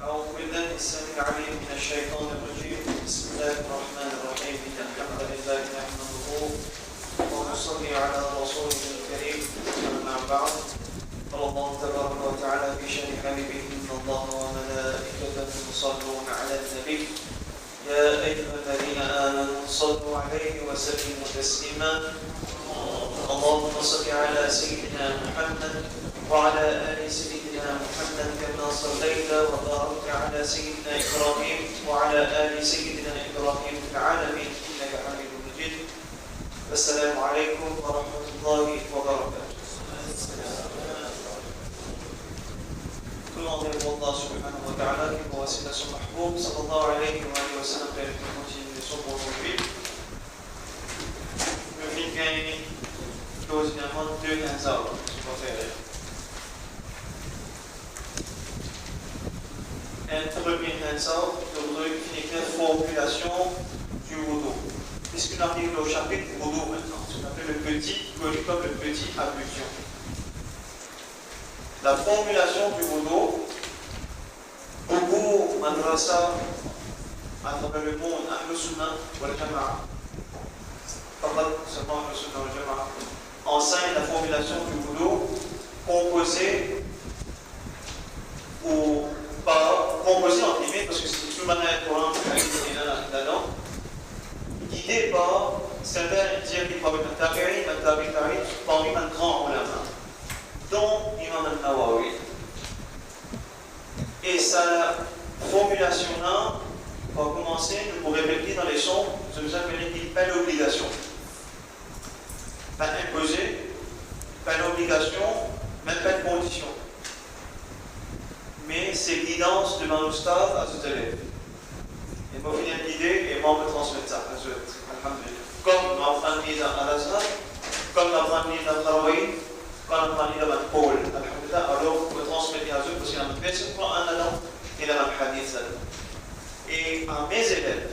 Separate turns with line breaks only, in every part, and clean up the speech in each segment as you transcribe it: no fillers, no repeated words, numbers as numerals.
أعوذ بالله السميع العليم من الشيطان الرجيم. بسم الله الرحمن الرحيم. إن الحمد لله نحمده ونصلي على رسوله الكريم. أما بعد، قال الله تبارك وتعالى في شأن حبيبه: إن الله وملائكته يصلون على النبي يا أيها الذين آمنوا صلوا عليه وسلموا تسليما. اللهم صل على سيدنا محمد وعلى آل سيدنا محمد كما صليت وباركت على سيدنا إبراهيم وعلى آل سيدنا إبراهيم في العالمين إنك حميد مجيد. السلام عليكم ورحمة الله وبركاته. كل ما ضرب الله سبحانه وتعالى بواسطة المحبوب صلى الله عليه وآله وسلم في الموتين لصبر وفيد. Le film gagne évidemment deux ansatser som var färdiga. En premier ansatser devrait finir la formulation du wudu. Puisqu'on arrive au chapitre du wudu maintenant, ce qu'on appelle le petit, connu comme le petit ablution. La formulation du wudu, beaucoup madrasa à travers le monde, Ahl Sunnah wal Jama'a, pas seulement Ahl Sunnah wal Jama'a, enseigne la formulation du wudu composée ou pas composée en guillemets, parce que c'est tout le monde est courant là-dedans, guidée par certains dire qu'il parle d'un tabi'i, parmi un grand ulama, dont Imam al-Nawawi. Et sa formulation-là va commencer, nous pourrons répéter dans les sons, ce que nous appelons pas l'obligation. Pas imposé, pas d'obligation, même pas de condition. Mais c'est guidance de mon ustad à ses élèves. Et moi, je viens guider et moi, je transmets ça à eux. Alhamdulillah. Comme on apprend à lire à l'Azhar, comme on apprend à lire à Tarawih, comme on apprend à lire à Paul. Alhamdulillah. Alors, je transmets à eux parce qu'il y a un verset pour un an et il y a un hadith. Et à mes élèves,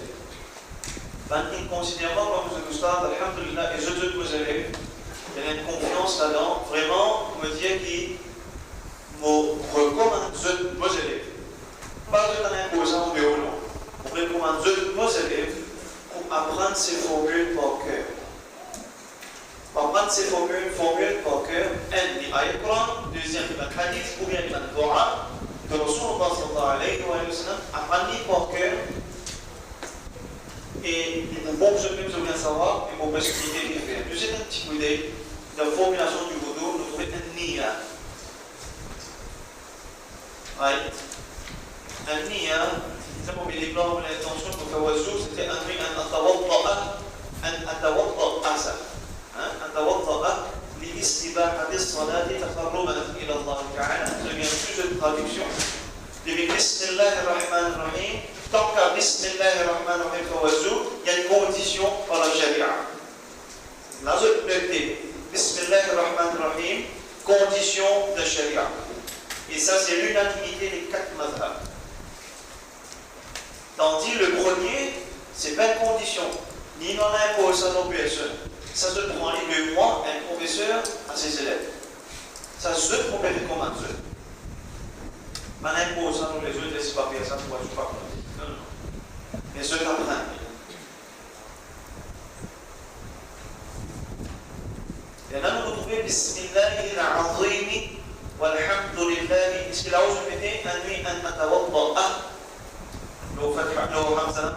ils considèrent comme un ustad, alhamdulillah, et je te pose élèves. Il y a une confiance là-dedans, vraiment, me dire qu'il me recommande vos élèves. Pas de l'imposant de haut, non. On recommande vos élèves pour apprendre ces formules par cœur. Pour apprendre ces formules par cœur, un, il y a le Coran, deuxième, il y a le hadith, ou bien il y a le dua, de Rasulullah sallallahu alayhi wa sallam, apprendre par cœur. Et il faut que je puisse bien savoir et pour expliquer les faire. Nous avons un petit coup d'œil de la formulation du wudu, nous trouvons un niya. Un niya, c'est pour les blancs, l'intention pour faire wudu, c'était un tawadda'a. Un tawadda'a لِإِسْتِبَاحَةِ الصَّلَاةِ تَقَرُّبًا إِلَى الله تعالى. C'est bien plus de traduction. Bismillahir Rahmanir Rahim. Tant qu'à Bismillahir Rahmanir Rahim pour wudu, il y a une condition par la sharia. La deuxième, Bismillahir Rahmanir Rahim, condition de sharia. Et ça, c'est l'unanimité des quatre mazhab. Tandis le premier, c'est pas une condition. Ni n'en impose à nos professeurs. Ça se prend les 2 mois, un professeur à ses élèves. Ça se prend les commandes. On impose à nous les autres, c'est pas bien ça, pour être pas. Non, non. Mais ceux apprennent. Et là, nous retrouvons Bismillahir Azim walhamdulillah. Est-ce qu'il a osé répéter un atawadda'a? لو فتحة لو همزة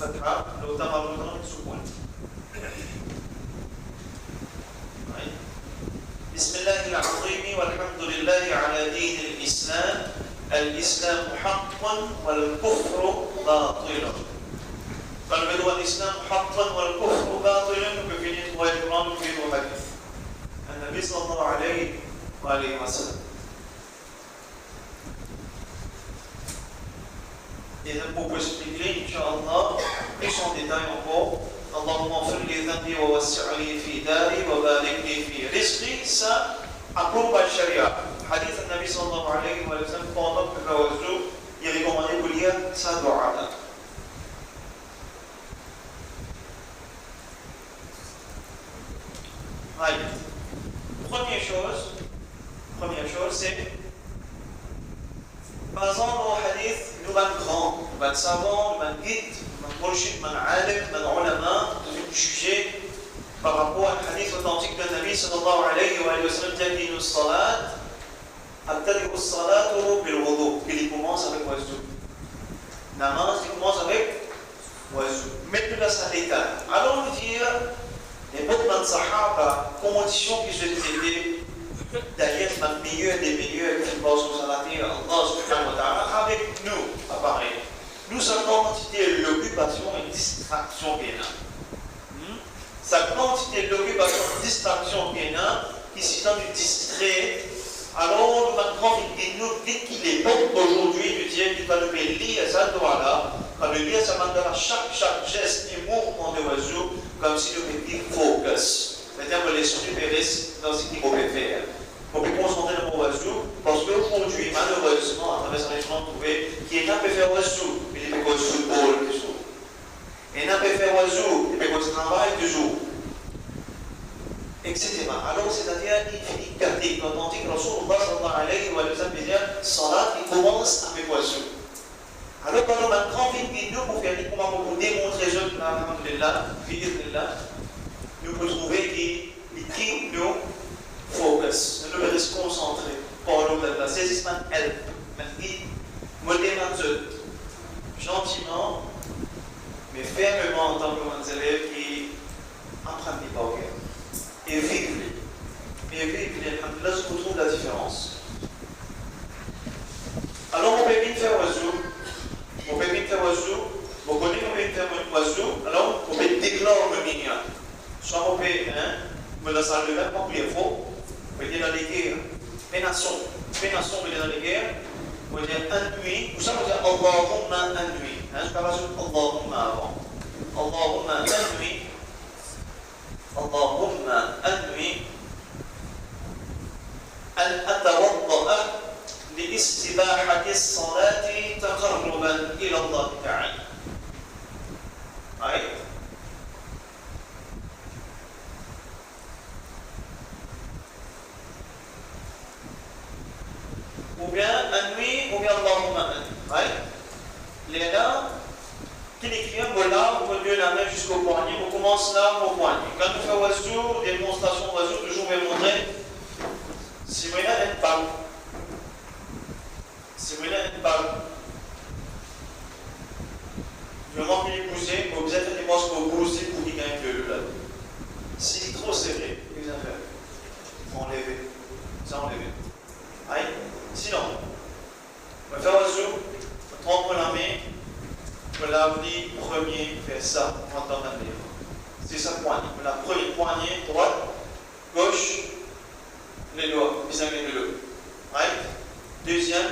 فتحة لو تمرد سكون. بسم الله العظيم والحمد لله على دين الإسلام. الإسلام حق والكفر باطل. فالبدو الإسلام حق والكفر باطل بفنين والقرآن بفنين وحديث النبي صلى الله عليه وآله وسلم. Et pour expliquer, Inch'Allah, plus en détail encore, Allahumma fir li dhanbi wa wassi'li fi dari wa barik li fi rizqi, ça approuve la sharia. Hadith al-Nabi sallallahu alayhi wa sallam, pendant que le wudu, il recommandait de lire sa dua. Première chose, c'est, par exemple, au hadith savant, man guide, man murshid, man alim, man ulama, de juger par rapport à un hadith authentique de Nabi sallallahu alayhi wa sallam qui a dit une salat, abtadi'u salatu bil wudu, il commence avec wazou. Namaz, il commence avec wazou. Mettre la salita. Alors on dit, les beaucoup de sahaba, conditions qui se étaient d'ailleurs le meilleur des meilleurs qui passent au salaté, Allah subhanahu wa ta'ala, avec nous, à Paris. Nous sommes quantité l'occupation et distraction qu'il y a. Sa quantité l'occupation et distraction qu'il y a, qui s'est du distrait. Alors, maintenant, nous dit qu'il est bon aujourd'hui de dire qu'il va nous lire ça là, quand le lire ça mandala chaque geste et mouvement de oiseau, comme si nous dit focus. C'est-à-dire que les supérieurs dans ce qu'il faut faire. On peut concentrer dans mon oiseau, parce qu'aujourd'hui, malheureusement, à travers sa région, on trouvé qu'il n'a pas fait oiseau, mais il peut faire football toujours. Il n'a pas fait oiseau, il peut faire travail toujours. Etc. Alors, c'est-à-dire, il finit gâté. Quand on dit que Rasulullah sallallahu alayhi wa sallam dit salat, il commence avec oiseau. Alors, quand on a un grand vidéo pour faire comment on peut démontrer je nous pouvons trouver qu'il keep nous focus. Nous devons se concentrer. Pour le saisissement, elle, gentiment, mais fermement en tant que élèves qui empruntent les paroles. Et vivre. Et vivre, là, je trouve la différence. Alors, on peut bien faire oiseau. On peut bien faire oiseau. Vous connaissez qu'on peut faire oiseau. Alors, on peut déclarer le mignon. Soit on peut, me la salle de l'air, pas plus faux. On peut dire dans les guerres. Pénation, on peut dire dans les guerres. On peut dire un nuit. Vous savez, on peut dire Allahumma un nuit. Je parle sur Allahumma avant. Allahumma un nuit. اللهم أنوي أن أتوضأ لاستباحة الصلاة تقربا إلى الله تعالى. Ou bien أنوي ou bien اللهم أنوي. Les là. Qui écrit un là, on peut la main jusqu'au poignet, on commence là au poignet. Quand on fait oiseau, démonstration oiseau, toujours je vais montrer. Si vous avez une balle, si vous avez une balle, je vais manquer les pousser, vous êtes fait des mosques pour pousser pour qu'il gagne le là. Si c'est trop serré, qu'est-ce que ça fait? Enlever. Ça enlever. Aïe. Sinon, on va faire oiseau, on trempe la main. L'avenir premier fait ça pendant la main. C'est sa poignée. La première poignée, droite, gauche, les doigts, vis à vis de l'autre. Right? Deuxième,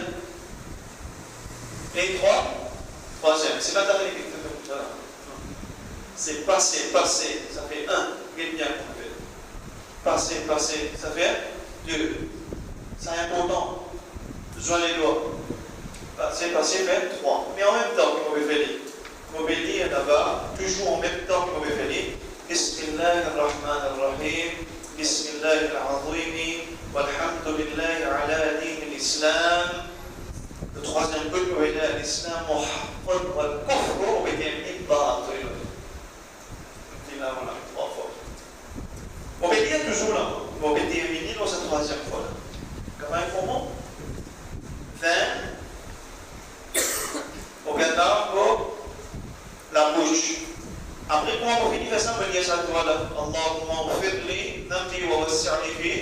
et troisième. C'est pas ta règle. C'est passer. Ça fait un. Regardez bien qu'on fait. Passer. Ça fait deux. C'est important. Joins les doigts. C'est passé 23. Mais en même temps qu'on peut faire. On peut dire d'abord, toujours en même temps qu'on peut faire. Bismillahirrahmanirrahim. Bismillahirrahmanirrahim. Walhamdulillahi ala din l'islam. Le troisième peu qu'on peut dire l'islam, Muhammad wal kufr, on peut dire batil. Trois fois. On peut dire toujours là. On peut terminer dans cette troisième fois. Comment il faut bon? 20. On regarde là pour la bouche. Après, quand on finit faire ça, on peut dire ça toi là. Allahumma ghfirli, namti wa wassi'ni fi,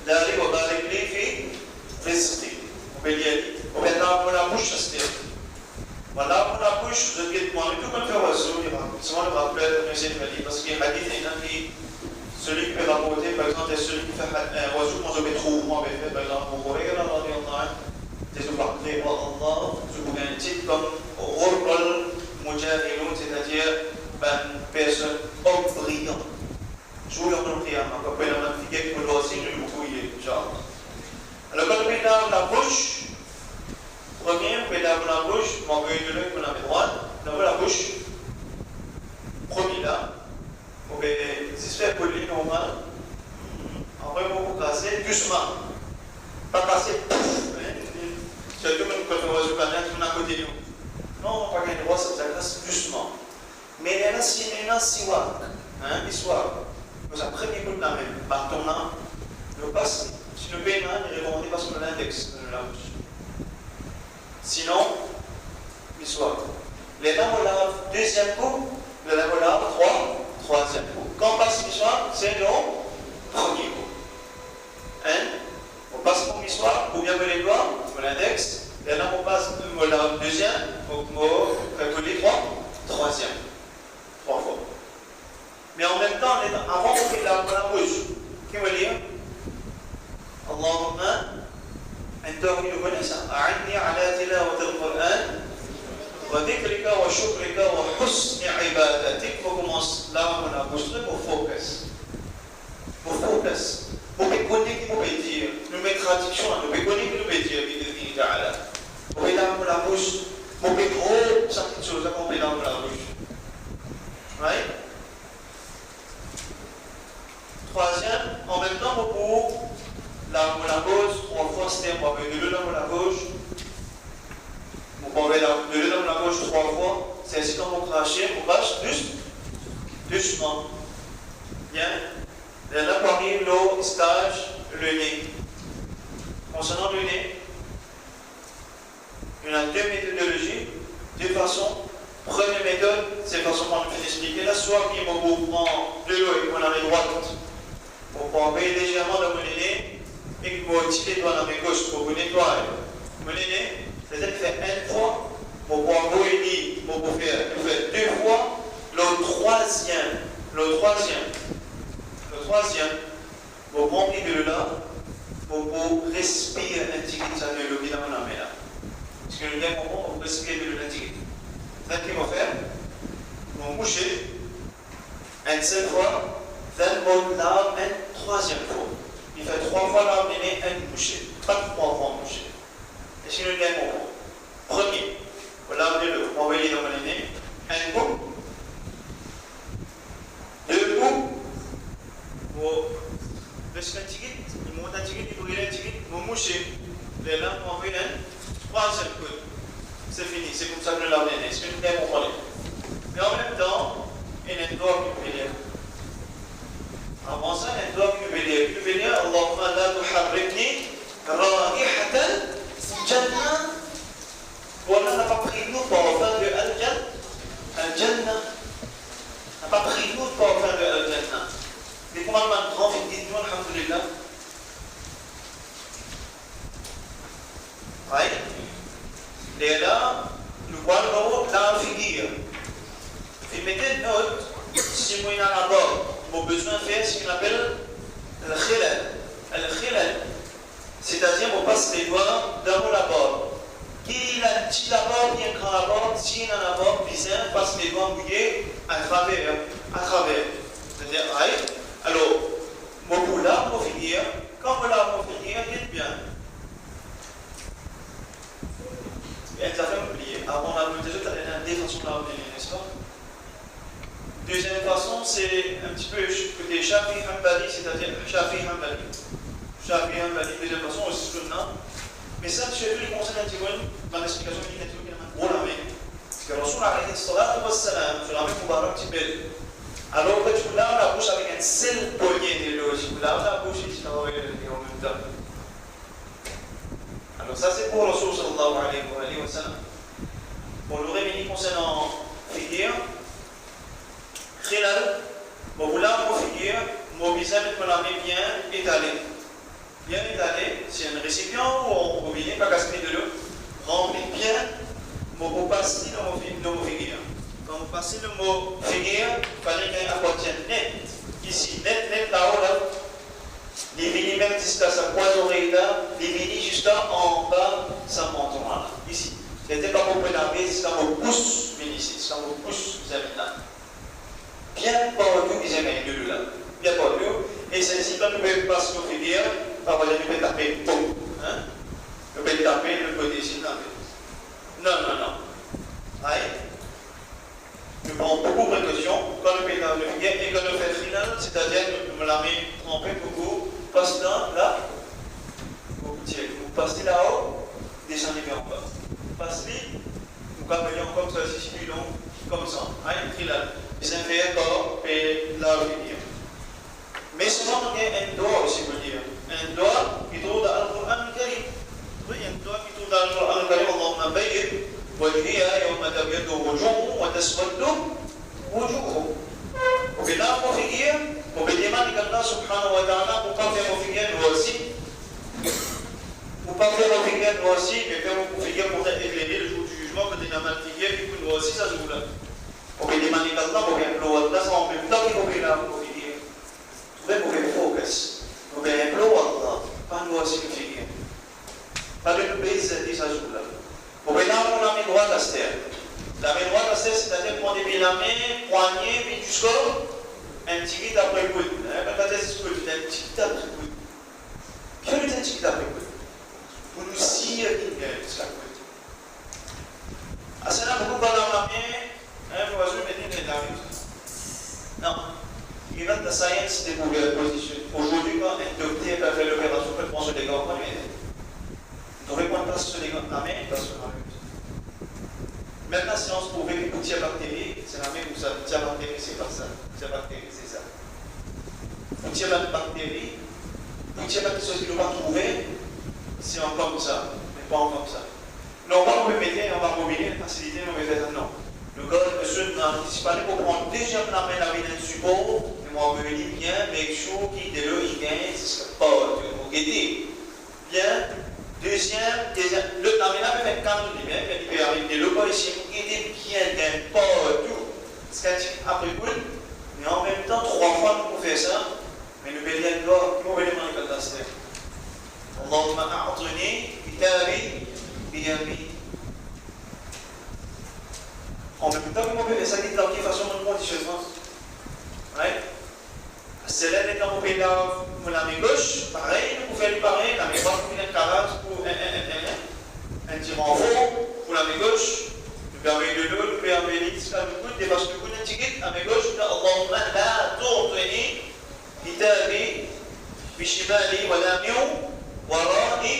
dari wa barik li fi, rizqi. On peut dire, on regarde là pour la bouche, c'est-à-dire. Voilà pour la bouche, je dis, moi, tout comme faire oiseau, souvent le rappel, mais c'est dit, parce qu'il y a un hadith, et celui qui peut rapporter, par exemple, celui qui fait un oiseau, moi je vais trouver, moi je vais faire, par exemple, pour regarder là, c'est parlé par Allah, je vous un titre comme Ghurral Mujahilun, c'est-à-dire une personne brillante. Je vous le dis, quand on a une figure qui doit aussi nous fouiller, genre. Alors quand on pédale la bouche, premier, on pédale la bouche, on va de l'œil pour la droite, on la bouche, premier là, on va s'espérer poli normal, après on va casser doucement, pas casser, pouf. C'est comme quand on va se connaître, on a côté nous. Non, pas qu'il droit, ça classe doucement. Mais il y a si siwak, hein, histoire. Nous après coup de la même, partons là, nous passe. Si le paiement est recommandé parce qu'on a l'index de la bouche. Sinon, l'histoire. Les lames au lave, deuxième coup, les lames au lave, troisième coup. Quand on passe l'histoire, c'est le premier coup. Hein? On passe pour l'histoire, ou bien les doigts, pour l'index. Les lames on passe au lave, deuxième, au calculer troisième. 3 fois. Mais en même temps, avant on fait la bouche. Qu'est-ce qu'on va dire? Allahumma, أنت connais ça. أعني على تلاوة القرآن وذكرك وشكرك وحسن عبادتك. On commence là on a bouche pour focus. Pour focus. Pour écouter ce qu'on peut dire. Nous mettre traduction, nous écouter ce qu'on peut dire. Pour faire la bouche. Pour faire gros certaines choses à qu'on fait dans la bouche. Right? Troisième, en même temps pour la gauche, 3 fois c'était on va de l'eau dans la gauche. On va de l'eau dans la gauche 3 fois. C'est ainsi qu'on va cracher, on crache doucement. Bien. Et là, on arrive le stage, le nez. Concernant le nez, il y a 2 méthodologies, 2 façons. Première méthode, c'est la façon qu'on peut expliquer là, soit qu'il prend de l'eau et qu'on a les droite pour pomper légèrement dans mon nez et qu'il va tirer les doigts dans mes gauche pour vous nettoyer mon nez, c'est-à-dire qu'il fait 1 fois pour envoyer, pour faire 2 fois, le troisième, pour remplir de l'eau là, pour respirer un petit peu de l'eau qui est dans mon main là. Parce que le bien comprend, on respire de l'eau un petit peu. C'est ce qu'il va faire. Ils vont moucher une seule fois, then on lave une troisième fois. Il fait 3 fois l'arbre et un moucher. Pas 3 fois moucher. Et si le bien comprend. Premier, vous lavez le, vous envoyez dans le nez, un coup, 2 coups, vous baissez un petit guide, vous montez un petit guide, vous brûlez un petit guide, vous mouchez. Les lampes, vous envoyez un troisième coup. C'est fini, c'est comme ça que le lave les nez. Est-ce que vous bien comprenez? Mais en même temps, il y a un doigt qui peut dire. Avant ça, il y a un doigt qui peut dire. Qui peut dire, Allahumma la tuharrikni raihatan jannah. Voilà, n'a pas pris nous pour faire de Al-Jannah. N'a pas pris nous pour faire de Al-Jannah. Les commandements grands, dites-nous, alhamdulillah. Oui. Et là, nous voyons la figure. Et mettez une note, si vous avez un bord, vous avez besoin de faire ce qu'on appelle le khilal. Le khilal, c'est-à-dire on passe les doigts dans la bord. Qui a un petit labord, qui a un grand labord, si il a un labord, puis on passe les doigts mouillés à travers. C'est-à-dire, alors, mon boulard, mon figure, quand vous l'avez mon figure, dites bien. Et ça fait oublier. Avant la déjà, tu as une façons de la n'est-ce pas? Deuxième façon, c'est un petit peu côté Shafi Hanbali, c'est-à-dire Shafi Hanbali. Shafi Hanbali, deuxième façon, aussi sunna. Mais ça, je vais vous conseiller un petit peu dans l'explication qui est un petit peu pour la main. Parce que Rasul alayhi salatu wa salam, je l'avais pour un petit peu. Alors que tu laves la bouche avec un seul poignet de l'eau, tu laves la bouche et tu laves en même temps. Alors ça c'est pour Rasul sallallahu alayhi wa sallam. Pour le réveil concernant figure, khilal, bon vous lavez vos figures, vos visages me lavez bien étalés. Bien étalé, c'est un récipient où on combine, pas gaspiller de l'eau, remplit bien, vous passez dans vos figures. Quand vous passez le mot figure, il fallait qu'il appartienne net, ici, net là-haut, là, les millimètres jusqu'à sa pointe oreille là, les millimètres jusqu'en bas, ça monte là, ici. C'était pas pour laver, jusqu'à vos pouces, mais ici, jusqu'à vos pouces, vous avez là. Bien partout, ils aiment le là. Bien partout, et c'est ici, quand vous pouvez passer vos figures, par exemple, vous pouvez taper, boum, hein? Vous pouvez taper le côté ici, non. Aïe. Nous prenons beaucoup de précautions quand le pétard le figure et quand le fait final, c'est-à-dire que nous la met trempée beaucoup, passe là, vous passez là-haut, descendez bien en bas. Passez, vous camez encore comme ça. Les inférieurs et la vie. Mais seulement il y a un doigt aussi pour dire. Un doigt qui trouve dans le Coran Karim. Oui, un doigt qui trouve dans le Coran Karim. Allahumma bayyid wajhiha yawma tabyaddu wujuhum wa taswaddu wujuhum. وبالله موفقين وبالإيمان بالله سبحانه وتعالى وقف موفقين aussi. Vous parlez موفقين aussi, mais faire موفقين pour éclairer le jour du jugement quand il y a mal figé, puis vous aussi ça joue là. وبالإيمان بالله وبالله والله ça en même temps qu'il faut qu'il a موفقين. Vous pouvez focus. وبالله والله pas nous aussi موفقين. Pas de nous baisser ça joue là. وبالله on a mis droit à terre. La main droite, c'est-à-dire qu'on débile la main, poignet, puis jusqu'au un petit guide après le coude. Quand est-ce que tu as un petit guide après le coude? Quel est un petit guide après le coude? Pour nous cirer une gueule jusqu'à le coude. À ce moment-là, beaucoup dans la main, vous voyez, mais il est là. Non. Il va de la science découvrir la position. Aujourd'hui, quand un docteur a fait l'opération, il prend sur les gants, il devrait prendre place sur les gants de la main, place sur la main. Maintenant, si on se trouvait que pour tirer bactérie, c'est la même où ça. Tirer bactérie, c'est pas ça. Tirer bactérie, c'est ça. Pour tirer bactérie, pour tirer quelque chose qu'il ne va pas trouver, c'est encore comme ça, mais pas encore comme ça. Non, on va nous remettre, on va mobiliser, faciliter, on va faire ça. Non. Le gars, monsieur, c'est pas pour prendre déjà la main la vie d'un support, mais moi, on veut venir bien, make sure qu'il est là, il gagne, c'est pas, vous guettez. Bien. Deuxième, le namina peut faire quand lui-même, il peut arriver le corps ici, il est bien d'un partout. C'est après coup, mais en même temps, 3 fois nous pouvons faire ça, mais nous pouvons dire, nous pouvons demander comme ça. Allahumma a'atuni kitabi biyami. En même temps, nous pouvons faire ça dans quelle façon nous conditionnement. C'est là que nous pouvons la main gauche, pareil, nous pouvons faire pareil, la main droite, nous pouvons faire carrage pour un petit renfort pour la main gauche, nous pouvons faire de l'eau, nous pouvons faire jusqu'à le coude, dépasse le coude un petit peu, la main gauche, nous pouvons Allahumma la tu'tini kitabi bishimali wa lam wara'i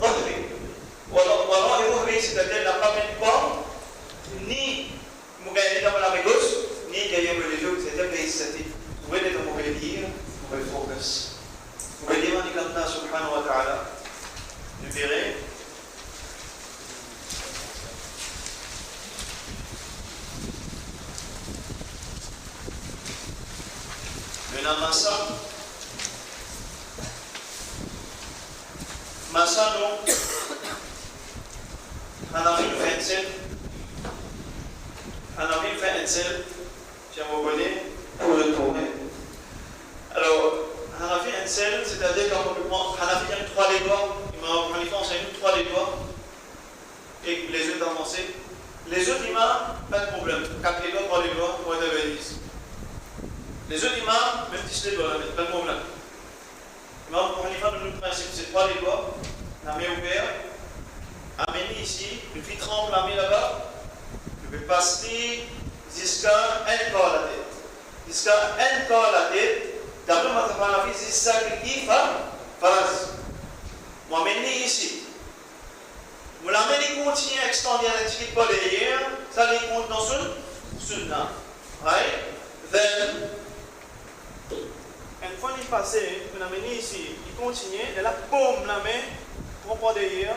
dhahri. Wara'i dhahri, c'est-à-dire la main pas, ni nous gagnons dans la main gauche, ni derrière les yeux, c'est-à-dire les statiques. Vous pouvez dire, vous pouvez dire, vous pouvez focus. Vous pouvez dire, Allah subhanahu wa ta'ala, vous verrez. Maintenant, Massa, non, on a vu le 27, tiens, vous voyez, pour le tourner. Alors, Hanafi and Sel, c'est-à-dire quand on prend Hanafi aime 3 les doigts, Imam Hanifa enseigne 3 les doigts, et les autres avancés. Les autres imams, pas de problème. 4 les doigts, 3 les doigts, pour être 10. Les autres imams, même 10 les doigts, pas de problème. Imam Hanifa donne le principe, c'est 3 les doigts, la main ouverte, amenez ici, le fit tremble la main là-bas, je vais passer jusqu'à un corps à la tête. Jusqu'à un corps à la tête, d'après ma fille, c'est ça qui fasse. Moi, maintenant ici, vous l'amenez continue à extendre la petite pas derrière, ça les compte dans ce sunnah. Right? Then, une fois qu'il est passé, vous l'amenez ici, il continue, et là, boum, la main, prend pas derrière,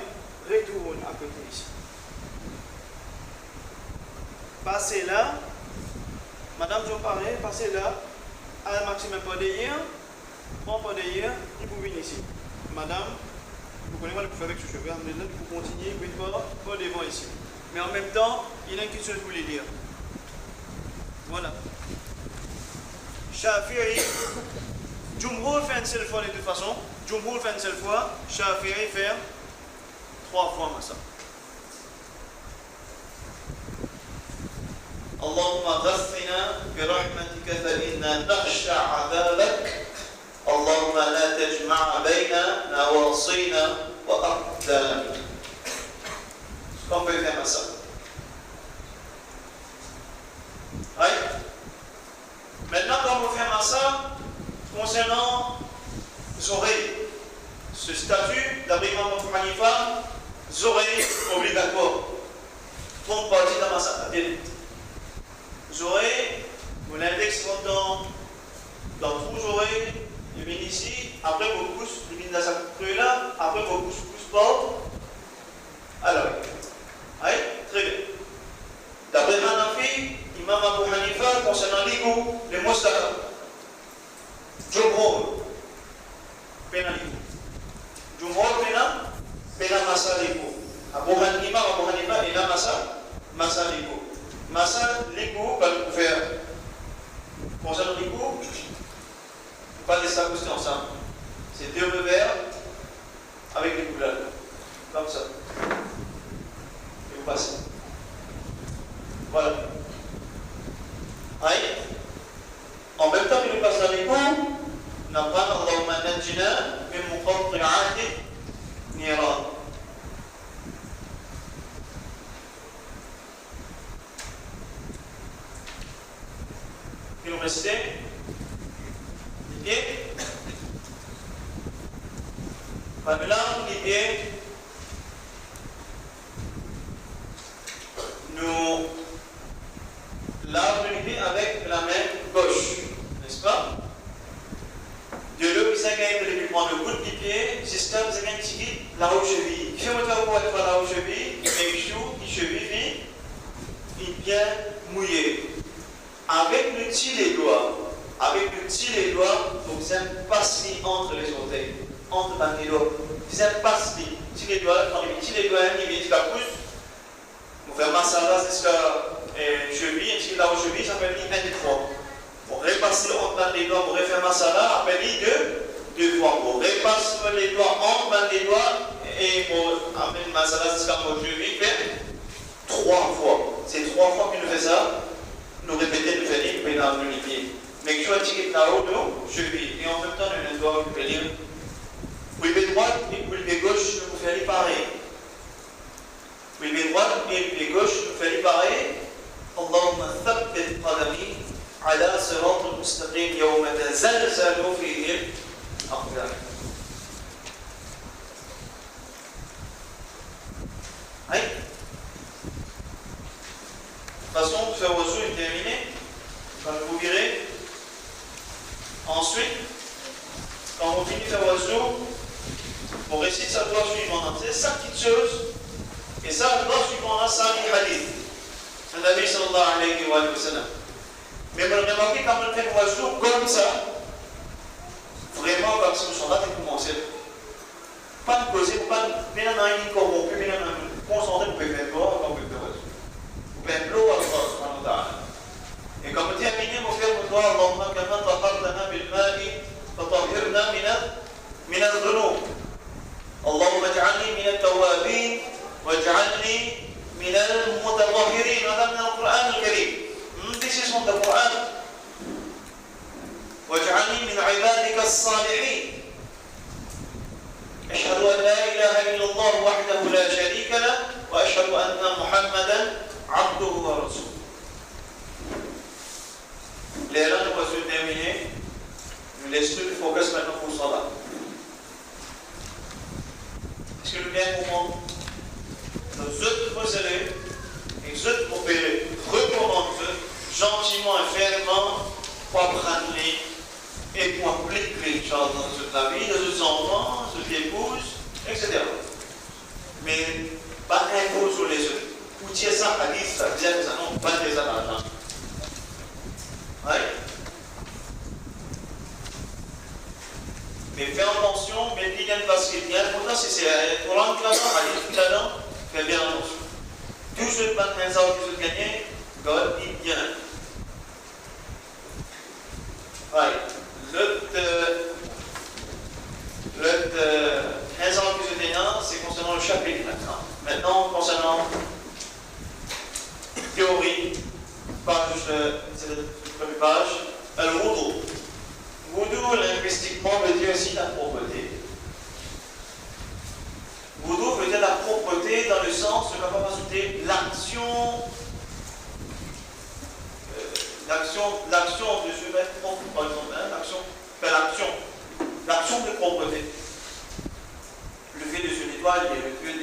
retourne à côté ici. Passez là. Madame Jean pareil, passez là, à un maximum pas derrière, prends pas derrière, il faut venir ici. Madame, vous connaissez moi le faire avec ce cheveu, il faut continuer, puis pas devant ici. Mais en même temps, il y a une question que je voulais dire. Voilà. Shafi'i, Jumhur fait une seule fois les deux façons. Jumhur fait une seule fois, Shafi'i fait 3 fois ça. اللهم غثنا برحمتك فإنا نخشى عذابك اللهم لا تجمع بين نواصينا وأقدامنا. Comme peut faire ça. Maintenant, comme on fait ça, concernant les oreilles, ce statut d'Abraham Abu Hanifa, les oreilles obligatoires. Font partie de la masse. aurez mon index dans tout, vous aurez le bin ici, après vos pouces, le bin dans sa creux là, après vos pouces pas. Alors, oui, très bien. D'après Hanafi, Imam Abu Hanifa concernant l'égo, le mustahab. Jumhur, pena l'égo. Jumhur pena masa l'égo. Abu Hanifa, il a masa l'égo. Masa l'égo, va le faire. Concernant l'égo, pas laisser ça poster ensemble. C'est deux revers avec des couleurs. Comme ça. Et vous passez. Voilà. Aïe. En même temps que nous passons dans les cours, nous apprenons Allahumma najjina min muqatti'ati niran. Et nous restons les pieds. Là, les pieds. Nous lavons les pieds avec la main gauche, n'est-ce pas? De là, vous allez prendre le bout du pied, jusqu'à vous allez tirer la haute cheville. Fais-moi pour être la haute cheville, mais les chevilles bien mouillées. Avec le petit les doigts, vous allez passer entre les orteils, entre les doigts. Vous allez passer les doigts, quand les petits les doigts, ils viennent la pousse. Vous faites massage jusqu'à cheville, et si la cheville, ça fait 1 des fois. Vous repassez entre les doigts, vous refaites massage, après deux fois. Vous repassez les doigts entre les doigts, et vous amenez le massage jusqu'à votre cheville, fait 3 fois. C'est 3 fois que nous faisons ça. Nous répétons, nous faisons, nous dans le pied. Mais que je sois là-haut, nous, cheville. Et en même temps, nous doigts, vous faites vous levez droite et vous levez gauche, vous faites pareil. Vous levez droite et vous levez gauche, vous faites pareil. Allahumma thabbit qadami ala sirat al-mustaqim yawma tazalzalu fihi al-aqdam. Oui. De toute façon, faire au est terminé. Quand vous virez. Ensuite, quand on finit faire au on récite sa doigt suivante. C'est 5 petites choses. Et ça, le doigt suivant là, c'est un hadith. Le Nabi sallallahu alayhi wa sallam. Mais vous remarquez quand on fait le oiseau comme ça, vraiment comme si nous sommes là, vous commencez. Pas de causer, pas de. Mais là, il y a une corrompue, mais là, concentré, vous pouvez faire droit, vous pouvez faire oiseau. Vous pouvez faire l'eau à Allah. Et quand vous terminez, vous faites le doigt, Allahumma kama tahartana bil ma'i, fatahhirna min al-dhunub. اللهم اجعلني من التوابين واجعلني من المتطهرين. هذا من القرآن الكريم. This is from the Quran. واجعلني من عبادك الصالحين. أشهد أن لا إله إلا الله وحده لا شريك له وأشهد أن محمدا عبده ورسوله. Les là, nous allons terminer. Nous laissons le focus maintenant pour ça. Est-ce que le bien comprend? Nous autres procédés, et nous autres opérer, recommander gentiment et fermement pour apprendre et pour appliquer dans la vie de nos enfants, de nos épouses, etc. Mais pas imposer sur les autres. Pour dire ça, à dire ça, dire que ça, non, pas dire ça dans l'argent. Oui. Mais fais attention, mais il y a une parce qu'il y a pourtant si c'est pour l'encadrement, à l'étudiant, fais bien attention. Tout ce que les autres qui se gagnent, God dit bien. Oui. Le 15 ans qui se gagnent, c'est concernant le chapitre maintenant. Maintenant, concernant théorie, c'est la première page, le wudu. Wudu, linguistiquement, veut dire aussi la propreté. Wudu veut dire la propreté dans le sens de qu'on va rajouter l'action de se mettre propre, par exemple, l'action de propreté. Le fait de se nettoyer, le fait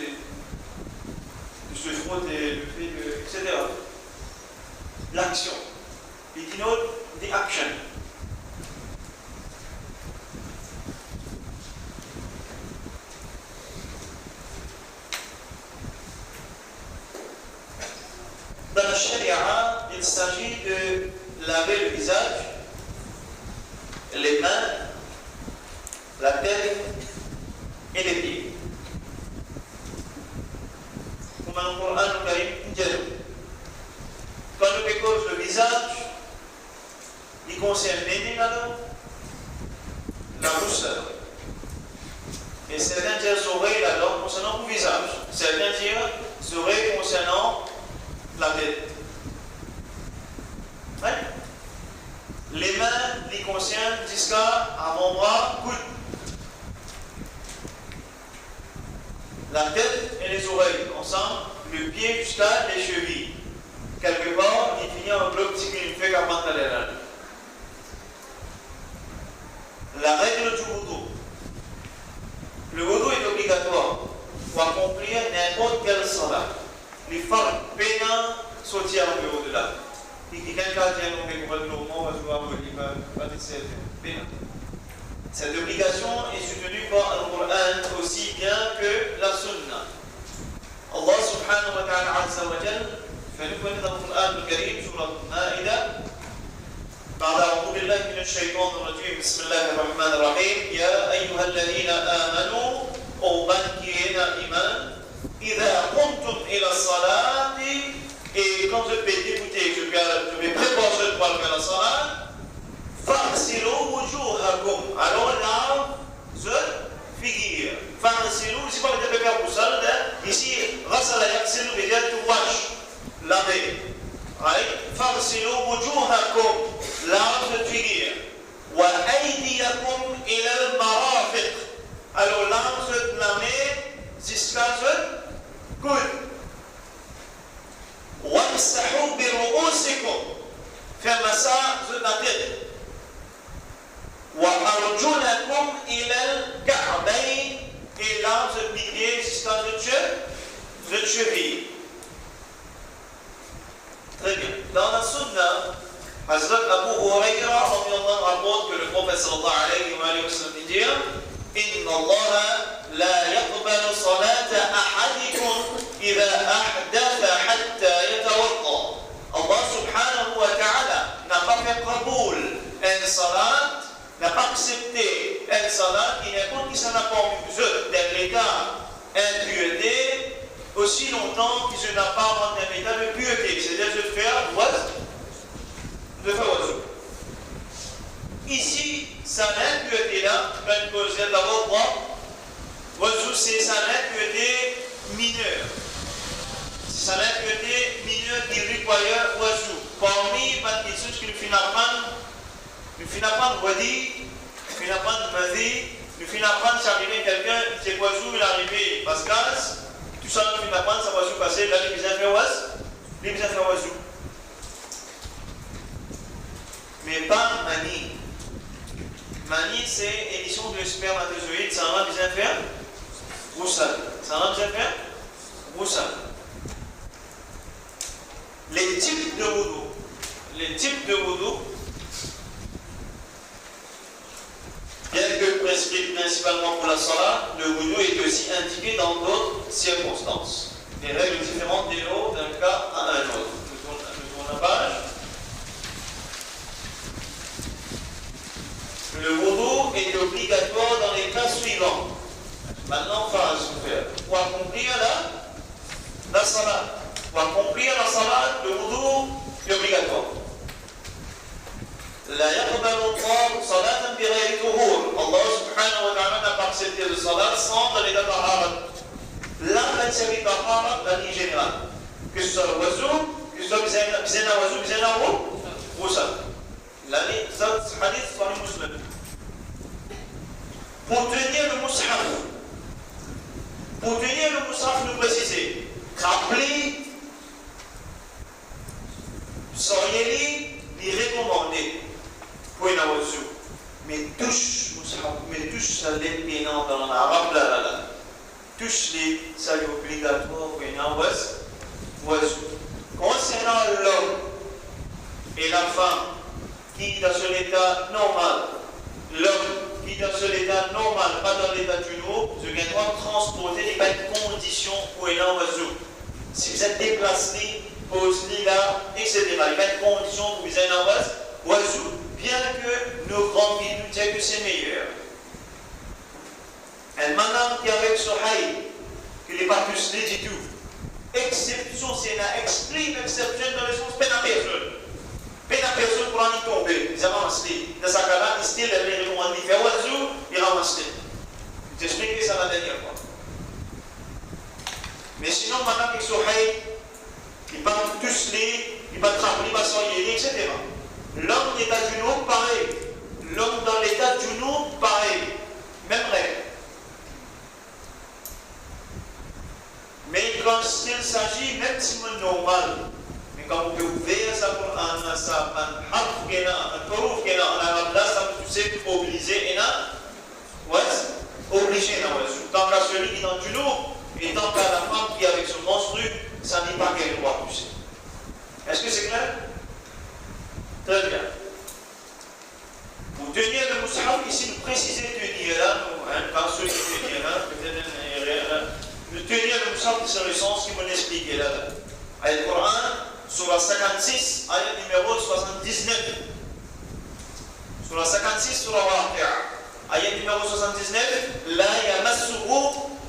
de se frotter, le fait de. etc. L'action. la tête et les pieds. Comme dans le Coran, nous avons quand nous découvre le visage, il concerne les nez, la bouche. Et certains disent oreilles là-dedans concernant le visage. Certains disent oreilles concernant la tête. Ouais. Les mains les concernent jusqu'à avant-bras, coude. La tête et les oreilles ensemble, le pied jusqu'à les chevilles. Quelque part, il finit un bloc qui fait qu'à pantalon. La règle du wudu. Le wudu est obligatoire pour accomplir n'importe quelle salat. Les femmes peinent sortir un peu au-delà. Et quelqu'un dit non, mais le moment, je vais pas dire cette obligation est soutenue par le Coran aussi bien que la Sunna. Allah subhanahu wa ta'ala azza wa jalla فنكون في القرآن الكريم سورة المائدة بعد أعوذ بالله من الشيطان الرجيم بسم الله الرحمن الرحيم يا أيها الذين آمنوا أوبنكينا إيمان إذا قمتم إلى الصلاة et quand je vais débuter, je vais préparer pour faire la salat فاغسلوا وجوهكم alors là je figure فاغسلوا ici pas de faire pour ça ici غسل يغسل veut dire to wash laver. فاغسلوا وجوهكم large figure وأيديكم إلى المرافق alors large de la main jusqu'à ce coude وامسحوا برؤوسكم faire massage de la tête وأرجلكم إلى الكعبين et large de pied jusqu'à le cheville. Très bien. Dans la Sunna, Hazrat Abu Huraira rapporte que le prophète sallallahu alayhi wa sallam dit Inna Allah la yaqbalu salata ahadikum idha ahdatha hatta yatawadda. Allah subhanahu wa ta'ala n'a pas fait qaboul une salat, n'a pas accepté une salat qui n'est pas qui s'en a pas mis dans l'état impureté aussi longtemps qu'il n'a pas rendu un état de pureté, c'est-à-dire de faire oiseau. Ici, sa impureté-là, quand il pose d'abord droit, oiseau, c'est sa impureté mineure. C'est sa impureté mineure qui requiert oiseau. Parmi les choses qui nous finissent apprendre wadi, nous finissons apprendre madi, nous finissons apprendre si arrivé quelqu'un, c'est oiseau, il est arrivé Pascal. Tout ça, nous finissons apprendre, ça va se passer, là, les besoins faire oiseau. Mais pas mani. Mani, c'est émission de spermatozoïdes, ça va bien faire roussal. Ça va bien faire roussal. Les types de wudu. Les types de wudu, bien que prescrit principalement pour la salat, le wudu est aussi indiqué dans d'autres circonstances. Des règles différentes des nôtres d'un cas à un autre. Nous tournons la page. Le wudu est obligatoire dans les cas suivants. Maintenant, phase faire. Pour accomplir la salat. Pour accomplir la salat, le wudu est obligatoire. لا يقبل الله صلاة بغير طهور. Allah subhanahu wa ta'ala n'a pas accepté le salat sans l'état tahara. La matière tahara dans le général. Que ce soit l'oiseau, que ce soit bien un oiseau, bien un roux, ou ça. Là, ce hadith sont les musulmans. Pour tenir le mushaf, nous préciser, rappeler, soyez les recommandés. Pour une oiseau, mais touche ça les pénants dans l'arabe là. Touche les, ça est obligatoire pour une oiseau. Concernant l'homme et la femme qui est dans son état normal, l'homme qui est dans son état normal, pas dans l'état du nouveau, je viens de transporter les bonnes conditions pour un oiseau. Si vous êtes déplacé, posez là, etc. Les bonnes conditions pour vous un oiseau. Bien que nos grands guides nous disent que c'est meilleur. Un madame qui est avec Sohaï, qui n'est pas plus dit du tout. Exception, c'est une extreme exception dans le sens peine à personne. Peine à personne pour en y tomber. Ils ramassent. Dans sa cas-là, ils stylent les recommandés. Ils font oiseau, ils ramassent. Je t'expliquerai ça la dernière fois. Mais sinon, madame avec Sohaï, il va tous les, il va trembler, il va s'ennuyer, etc. L'homme dans l'état du nous, pareil. L'homme dans l'état du nous, pareil. Même règle. Mais quand il s'agit, même si c'est normal, mais quand vous pouvez ouvrir ça pour un harf qui est là, un prouf qui est là, en arabe là, ça vous c'est obligé, et là, ouais, obligé, là, ouais. Tant qu'à celui qui est dans du nous, et tant qu'à la femme qui est avec son monstru, ça n'est pas qu'elle doit pousser. Est-ce que c'est clair? Très bien. Pour tenir le moussaf, ici, nous précisons tenir là, quand celui qui tenir là, peut-être nous tenir le moussaf, c'est le sens qui m'a expliqué là. Ayat Coran, surah 56, ayat numéro 79. Surah 56, surah Waqi'a. Ayat numéro 79, la yamassuhu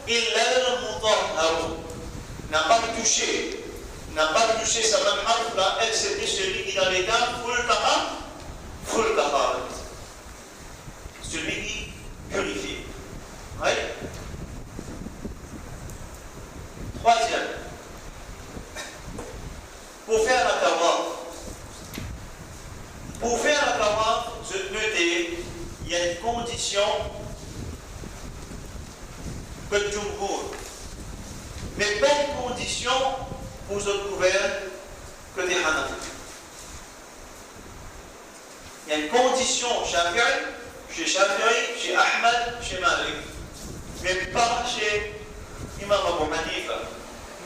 illa al-mutahharu. N'a pas touché sa même harf là, excepté celui qui est dans l'état full tahar. Celui qui purifie. Oui. Troisième. Pour faire la tawaf, je notais, il y a une condition que le jumhur. Mais pas une condition pour vous couverts que des Hanafi. Il y a une condition chez Shafi'i, chez Ahmad, chez Malik, mais pas chez Imam Abu Hanifa.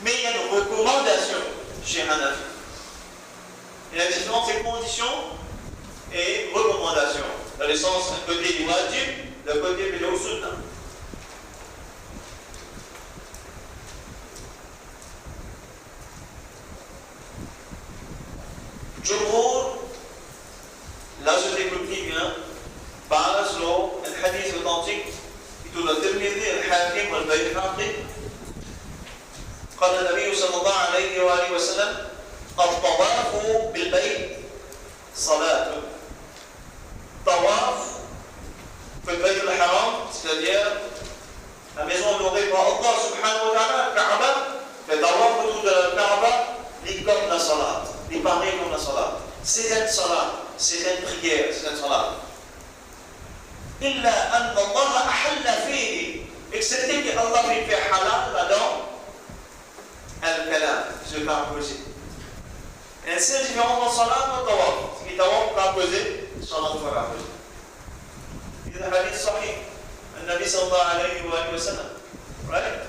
Mais il y a une recommandation chez Hanafi. Et la différence c'est condition et recommandation. Dans le sens d'un côté du wajib, d'un côté du sunnah. Jumhur, là je t'écoute bien, base le hadith authentique, qui doit terminer le hakim ou le bayhaqi. قال النبي صلى الله عليه وآله وسلم الطواف بالبيت صلاة. طواف في البيت الحرام, c'est-à-dire la maison honorée par Allah subhanahu wa ta'ala, Kaaba, le tawaf autour de la Kaaba, il comme la salat, il paraît comme la salat. C'est une salat, c'est une prière, c'est une salat. إلا أن الله أحل فيه, excepté que Allah fait halal là-dedans, al-kalam, ce qu'on a posé. Et c'est différent dans salat ou tawaf. Ce qui est tawaf qu'on a posé, salat qu'on a posé. Il y a un hadith sahih, le Nabi sallallahu alayhi wa sallam. Right?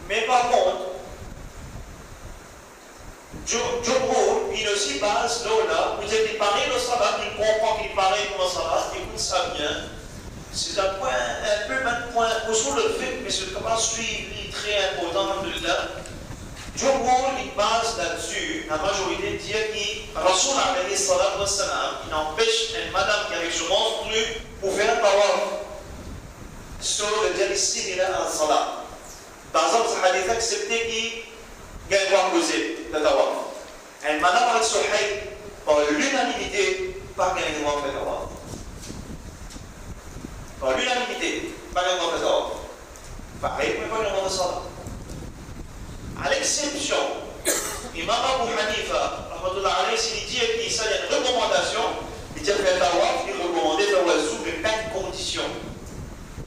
Mais par contre, Jumhur, il aussi base là, vous êtes parlé de salat, il comprend qu'il paraît comme un salat, écoute ça bien. C'est un point, un peu un point, au sur le fait, mais c'est comment suivi très important de là. Jumhur, il base là-dessus, la majorité dit que Rasul alayhi salatu wassalam, il empêche une madame qui avec son monstru pour faire un tawaf. Sur le diagnostic, il a un salat. Par exemple, ce hadith accepté qui gagne pas posé le tawaf. Une madame avec son haït, par l'unanimité, pas gagné droit de faire tawaf. Par l'unanimité, pas gagné droit de faire tawaf. Pareil, mais pas gagné droit de salat. À l'exception, Imam Abu Hanifa, s'il dit qu'il y a une recommandation, il dit faire tawaf, il recommandait faire sous de 4 conditions.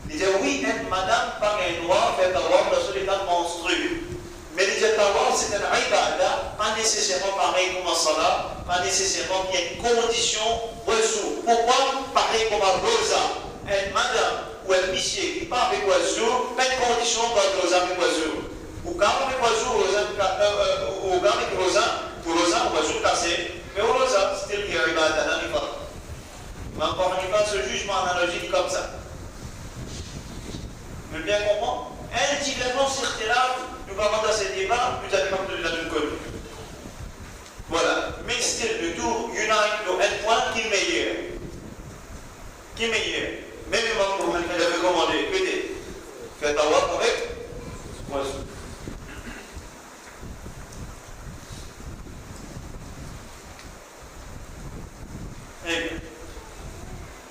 Il dit oui, une madame pas un droit de faire tawaf dans son état monstrueux. Mais il dit tawaf, c'est un ibadah, pas nécessairement pareil comme un salat, pas nécessairement qu'il y ait une condition sous. Pourquoi pareil comme un rosa? Une madame ou un monsieur qui part avec oiseau, pas de condition pour un rosa avec oiseau. Ou quand on met oiseau, ou quand on met oiseau cassé, mais au rosa, c'est le bien ibadah, n'en est pas. Mais encore une fois, ce jugement analogique comme ça. Vous voulez bien comprendre? Individuellement, c'est là, nous parlons dans ces débats, nous avons de la même connu. Voilà. Mais still, le tout unite dans un point qui est meilleur. Qui est meilleur. Même Imam Abu Hanifa avait recommandé, écoutez, faites tawaf avec oiseau.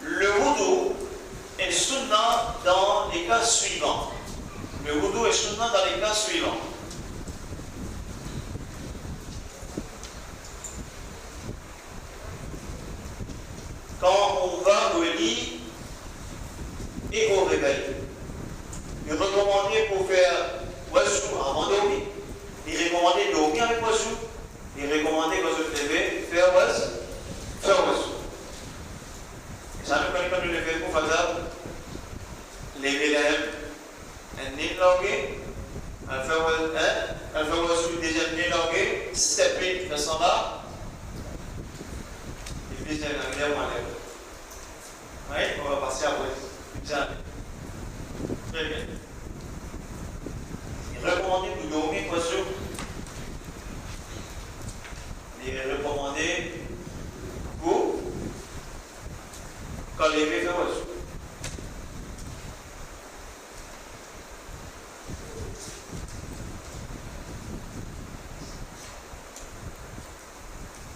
Le wudu est sunnah dans les cas suivants. Le wudu est sunnah dans les cas suivants. Quand on va au lit et au réveil, il est recommandé pour faire wazou avant de dormir. Il est recommandé de dormir avec wazou. Il est recommandé quand je te lever, faire wazou. Et ça nous permet de lever pour faire lever la haine. Un nez largué, un faire wazou, deuxième nez largué, stepper, faire s'en va. Et puis, c'est un lèvre en lèvre. Oui, on va passer à wazou. Très bien. Il est recommandé de dormir wazou. Il est recommandé pour quand les bébés oiseaux.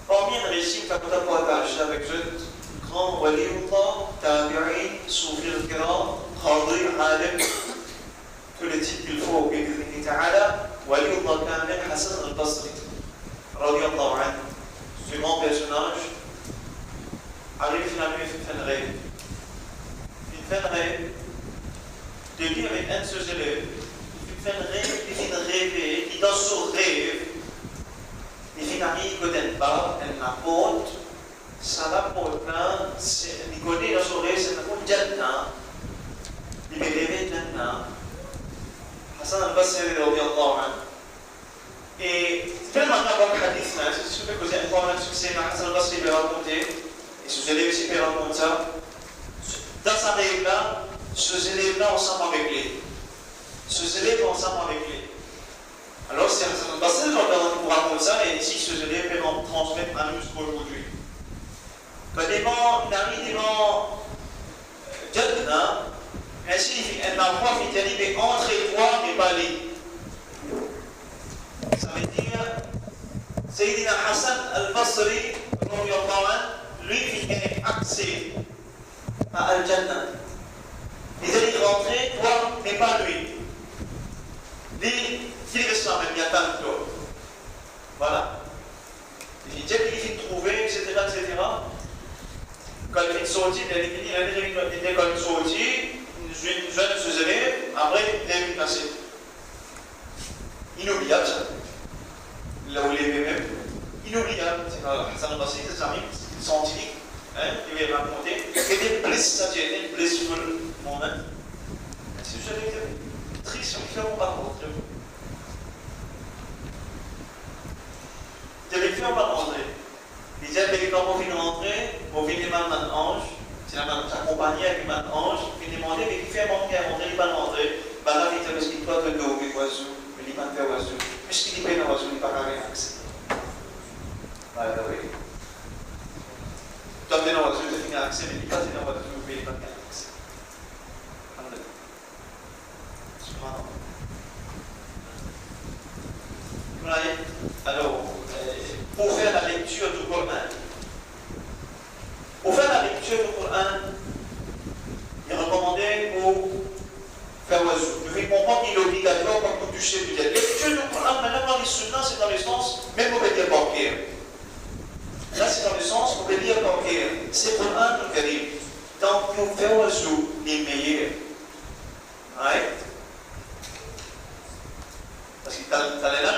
Parmi les récits contemporains avec ce grand waliullah, tabi'in, soufi al-kiram, khadi, alim, tous les titres qu'il faut, bi'idhnihi ta'ala, waliullah kamil Hassan al-Basri. Radiallahu anhu, ce grand personnage, arrive finalement à faire un rêve. Il fait un rêve de lui avec un de ses élèves. Il fait un rêve, il finit de rêver, et dans son rêve, il finit à Nicodenba, elle m'apporte, ça l'apporte là, il connaît dans son rêve, c'est un Jannah, il est rêvé Jannah. Hassan al-Basri, radiallahu anhu. Et tellement d'avoir le hadith, c'est ce que vous avez un succès, Hassan al-Basri peut raconter, et ce élève aussi peut raconter ça. Dans sa rêve-là, ce élève-là ensemble avec lui. Ce élève ensemble avec lui. Alors c'est Hassan al-Basri qui raconter ça, et ici ce élève peut transmettre à nous jusqu'à aujourd'hui. Quand il arrive devant Jannah, ainsi elle m'a pas fait arriver entre toi et pas lui. Ça veut dire, Sayyidina Hassan al-Basri, lui, il a accès à Al-Jannah. Il est rentré, toi, mais pas lui. Lui, il reste là, même, il y a tant de toi. Voilà. Il dit qu'il finit de trouver, etc., etc. Quand il finit de sortir, il est quand il sortit, je viens de se élèves, après, il est placé. Inoubliable ça. Là où il est même, inoubliable. C'est Hassan al-Basri, c'est ça même, scientifique. Il est raconté. Il est blessé, ça dit, il est blessé sur le monde. C'est juste avec triste, il fait un parcours. Il avait fait un parcours. Il disait que quand on vient rentrer, on vient demander un ange, c'est accompagné avec un ange, il demandait, mais qui fait un moment qui est rentré, il va rentrer. Ben là, il dit, parce qu'il doit te donner oiseau. Il va faire oiseau. Puisqu'il dit pas oiseau, il va pas rien accès. Voilà, oui. Tu as fait oiseau, tu as fini accès, mais il va faire oiseau, mais il va pas accès. Alors, pour faire la lecture du Coran, il est recommandé pour faire oiseau. Je vais comprendre qu'il est obligatoire quand vous touchez du diable. Lecture du Coran, maintenant dans les sunnahs, c'est dans le sens, même pour dire bancaire. Là, c'est dans le sens, pour dire bancaire. C'est Coran le Karim. Donc, pour faire oiseau, les meilleurs. Ouais. Parce que là,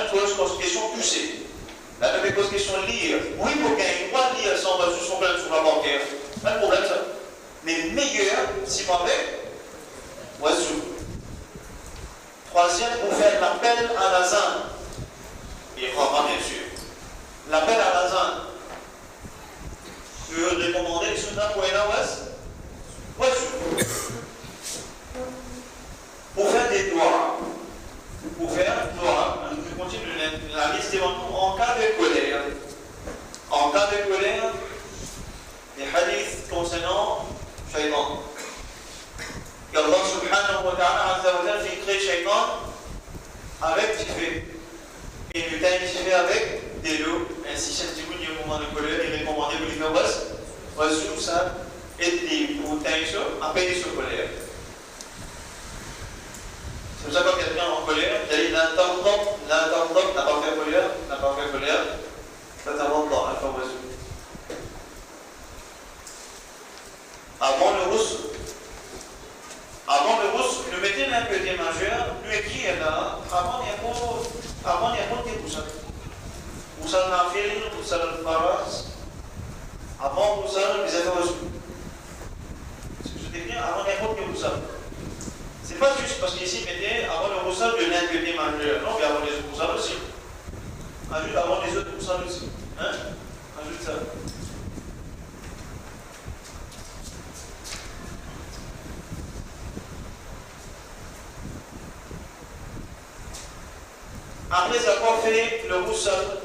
une pose question toucher. Là, tu pose question lire. Oui, pour gagner, moi lire sans oiseau, son problème sur la bancaire. Pas de problème, ça. Mais meilleur, si moi avec, oiseau. Troisième, pour faire l'appel à l'azan. Il croira bien sûr. L'appel à l'azan. Je veux recommander le sunnah pour oiseau. Pour faire des doigts. Pour faire doigts, je continue la liste devant nous. En cas de colère. En cas de colère, les hadiths concernant Shaitan. avec du fait. Et le temps qui fait avec de l'eau, ainsi chaque jour, il y a un moment de colère, il est recommandé pour les faire oiseau, ça, et pour temps chaud, après il se colère. C'est pour ça que quand quelqu'un est en colère, il y a l'intendant, n'a pas fait colère, ça t'avance dans la forme oiseau. Avant le rousse, le métier d'un petit majeur, lui qui est là, avant il y a pas de boussole. Boussole nafil, boussole faras, avant boussole, les affaires oiseaux. Ce que je dis bien, avant il n'y a pas de boussole. C'est pas juste parce qu'ici, mettez avant le boussole de l'un petit majeur, non, mais avant les autres boussoles aussi. Ajoute avant les autres boussoles aussi. Hein? Ajoute ça. Après avoir fait le boussole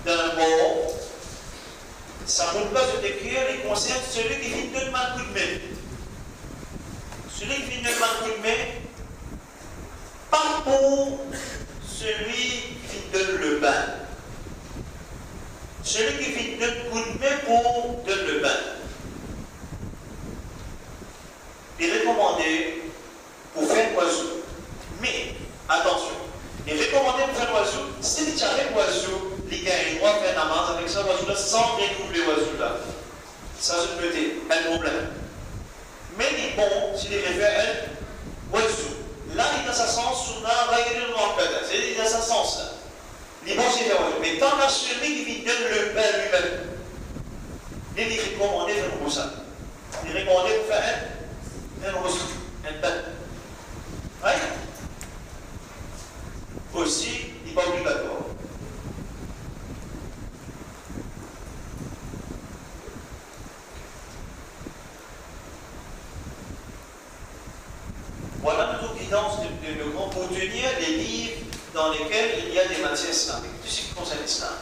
d'un bord, ça ne peut pas se décrire les concerne celui qui finit de demander coup de main. Celui qui finit de demander coup de main, pas pour celui qui donne le bain. Celui qui finit de coup de main pour donner le bain. Il est recommandé pour faire oiseau. Mais, attention, il est recommandé pour faire oiseau, si tu as fait oiseau, les gars, ils doivent faire namaz avec ça, oiseau là, sans découvrir oiseau là. Ça, c'est peut-être un problème. Mais il est bon s'il est faire un oiseau. Là, il est dans sa sens, c'est dans sa sens là. Il est bon s'il fait oiseau. Mais tant que celui qui donne le bain lui-même, il est recommandé de faire comme ça. Il est recommandé pour faire un oiseau, un bain. Oui? Aussi, il n'est pas obligatoire. Voilà notre guidance de nos grands pour tenir les livres dans lesquels il y a des matières islamiques, tout ce qui concerne l'islam.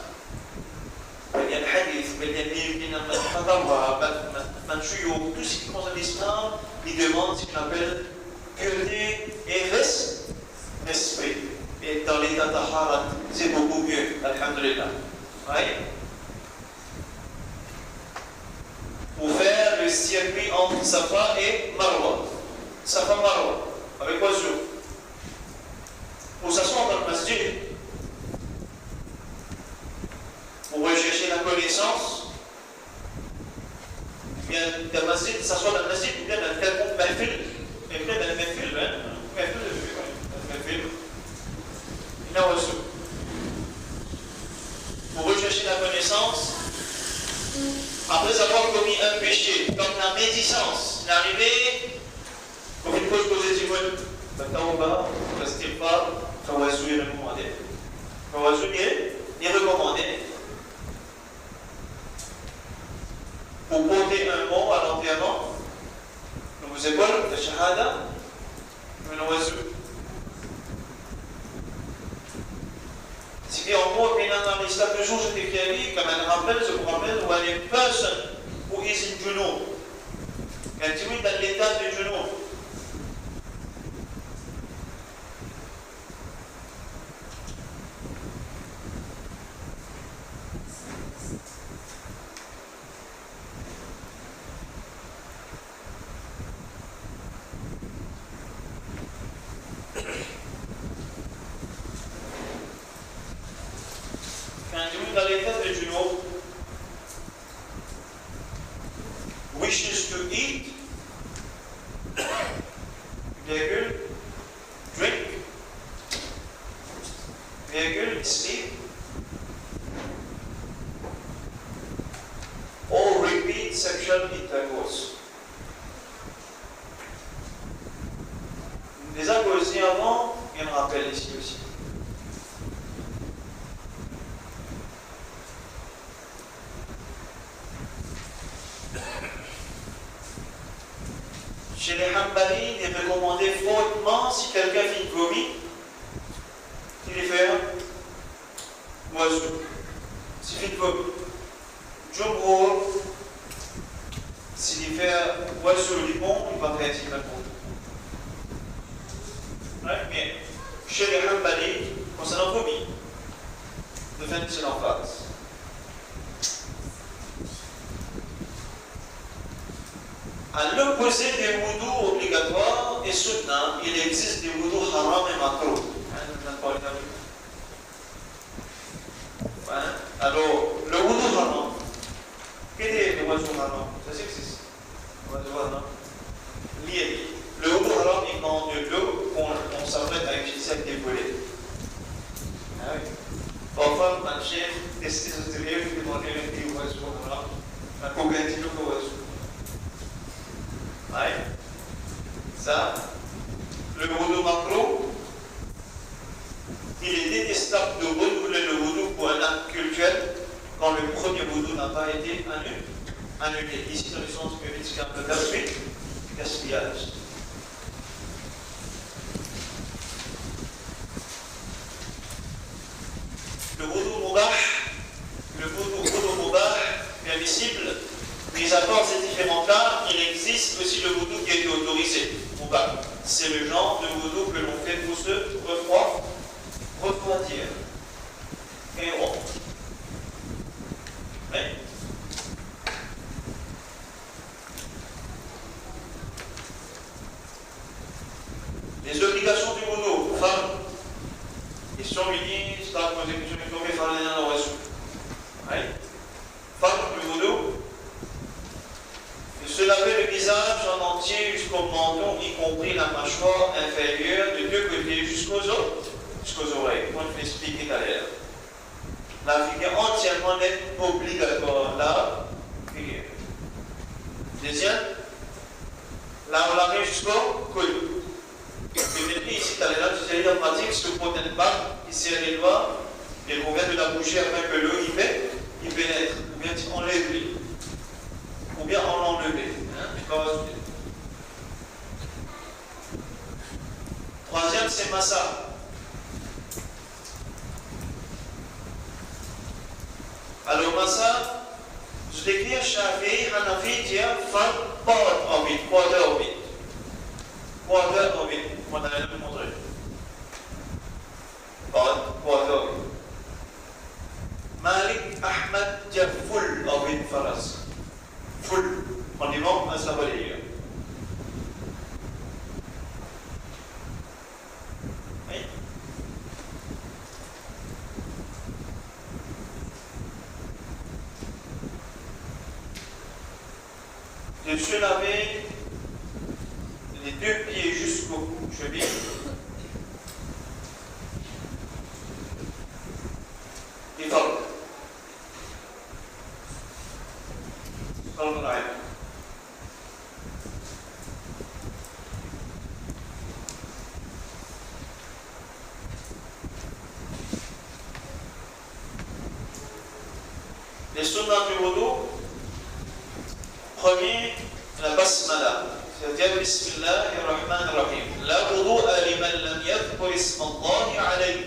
Il y a le hadith, il y a les livres, il y a le fatawa, tout ce qui concerne l'islam, il demande ce qu'on appelle pureté et respect. Et dans l'état taharat, c'est beaucoup mieux, alhamdulillah. Oui? Pour faire le circuit entre Safa et Marwa. Safa Marwa, avec oiseau. Pour s'asseoir dans le masjid, pour rechercher la connaissance, bien, le masjid, s'asseoir dans le masjid, ou bien dans le quelconque mahfil, et bien dans le mahfil, il y a oiseau. Pour rechercher la connaissance, après avoir commis un péché, comme la médisance, l'arrivée, comme une cause posée du monde, le taouba, le stilfa, le oiseau est recommandé. Le oiseau est recommandé. Pour porter un mot à l'enterrement, nous épaules, le shahada, un oiseau. C'est qu'en gros, dans l'islam, le jour j'étais écrit comme un rappel, je vous rappelle, où il y a une personne who is in junub. Quand tu es dans l'état de junub. Dans l'état de junub, wishes to eat, drink, sleep, or repeat sexual intercourse. Les alcooliques avant, il y en rappelle ici aussi. Chez les Hanbali, il est recommandé fortement, si quelqu'un fait une vomi, qu'il est fait un oiseau. S'il fait une vomi. Jumhur, s'il fait un oiseau du bon, il va faire un bon. Mais chez les Hanbali, concernant phobie, de faire une seule en face. À l'opposé des wudu obligatoires et sunnah, il existe des wudu haram et makruh. Alors, le wudu haram, quel est le wudu haram? Ça existe. Le wudu haram. Lié. Le wudu haram est quand de l'eau qu'on s'apprête à utiliser avec des volets. Ah oui. Parfois, un chef tester ce télé, il demande un petit wudu haram. Un coquin de wudu. Ouais. Ça, le wudu makruh, il est détestable de renouveler le wudu pour un acte cultuel quand le premier wudu n'a pas été annulé. Ici, dans le sens que c'est un peu gaspillage. Le wudu mubah, le wudu mubah, permissible, mis à part ces différents cas, il existe aussi le wudu qui a été autorisé. Mubah. C'est le genre de wudu que l'on fait pour se refroidir. Et on. Oui. Les obligations du wudu, femme. Question lui dit, c'est la consécution du tombé par les dernières orations. Oui. Femme, le wudu. De se laver le visage en entier jusqu'au menton, y compris la mâchoire inférieure, de deux côtés jusqu'aux oreilles, comme je l'ai expliqué tout à l'heure. La figure entièrement est obligatoire. La figure. Deuxième, là on la met jusqu'au coude. Je l'ai dit ici tout à l'heure, je l'ai en pratique, ce que ne pas, il serre les doigts, il convient de la bouger afin que l'eau y pénètre, ou bien on l'enlève. Ou bien on l'enlever. Troisième, c'est massa. Alors massa, je décris Shafi'i, Hanafi, dire femme part en vide, quarter en vide. Quarter en vide. On a rien à montrer. Quarter en vide. Malik Ahmad dire full en vide, faras. Full, on dit bon, ça va les lire. Oui. De se laver les deux pieds jusqu'au cheville. Et donc, les sunnahs du wudu, premier, la basmala, c'est-à-dire Bismillahirrahmanirrahim. La wudu'a liman lam yadhkur isma Allah alayhi.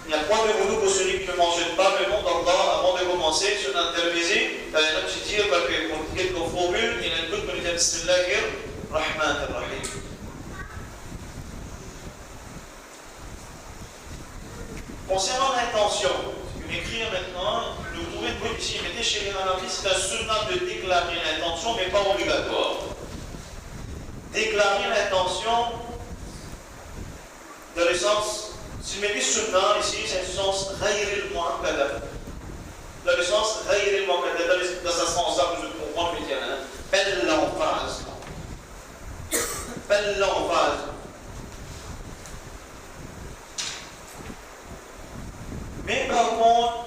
Il n'y a point de wudu pour celui qui ne mentionne pas le nom d'Allah avant de commencer sur l'intervisé. Par exemple, je dis pour quelques formules, il y a un doute pour le dire Bismillahirrahmanirrahim. Concernant l'intention, je vais écrire maintenant, vous trouvez une bonne ici, mettez chez les Hanafis, c'est un sunnah de déclarer l'intention, mais pas obligatoire. Déclarer l'intention, dans le sens, si je mets sunnah ici, c'est le sens ghayril mu'akkada. Dans le sens ghayril mu'akkada, dans ce sens-là, vous comprenez, je vais dire, belle l'emphase. Belle l'emphase. Mais par contre,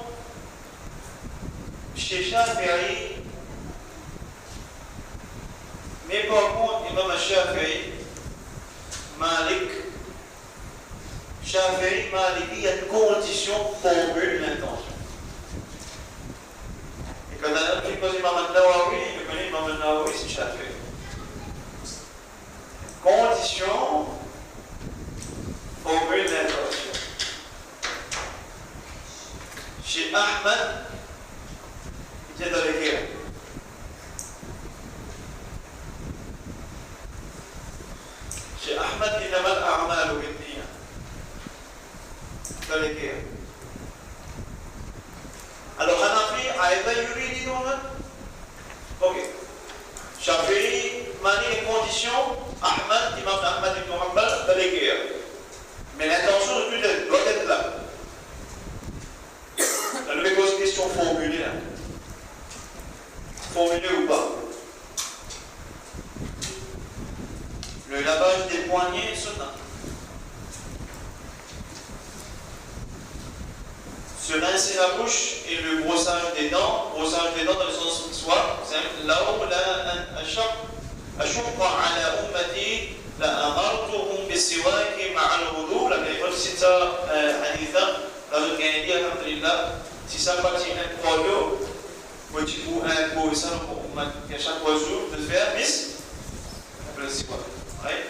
chez Shafi'i, Imam Shafi'i, Malik, il y a une condition pour l'intention. Et quand un homme qui pose Imam al-Nawawi, il connaît Imam al-Nawawi, c'est Shafi'i. Condition pour l'intention. Chez Ahmad, il était dans les guerres. Chez Ahmad, il y a mal a'mal ou binniya. فالكية alors Hanafi أيضا يريد هنا ok Shafi'i manie les conditions Imam Ahmad ibn Hanbal فالكية mais l'intention de tout doit être là là je vais poser une question formulée là formulée ou pas le lavage des poignets sunnah se rincer la bouche et le brossage des dents dans le sens soit لو لا أشق على أمتي لأمرتهم بالسواك مع الوضوء لكن يقول ستة حديثة لازم قاعدين الحمد لله si ça partit un poids ou un pot ça à chaque jour de faire miss après le siwak right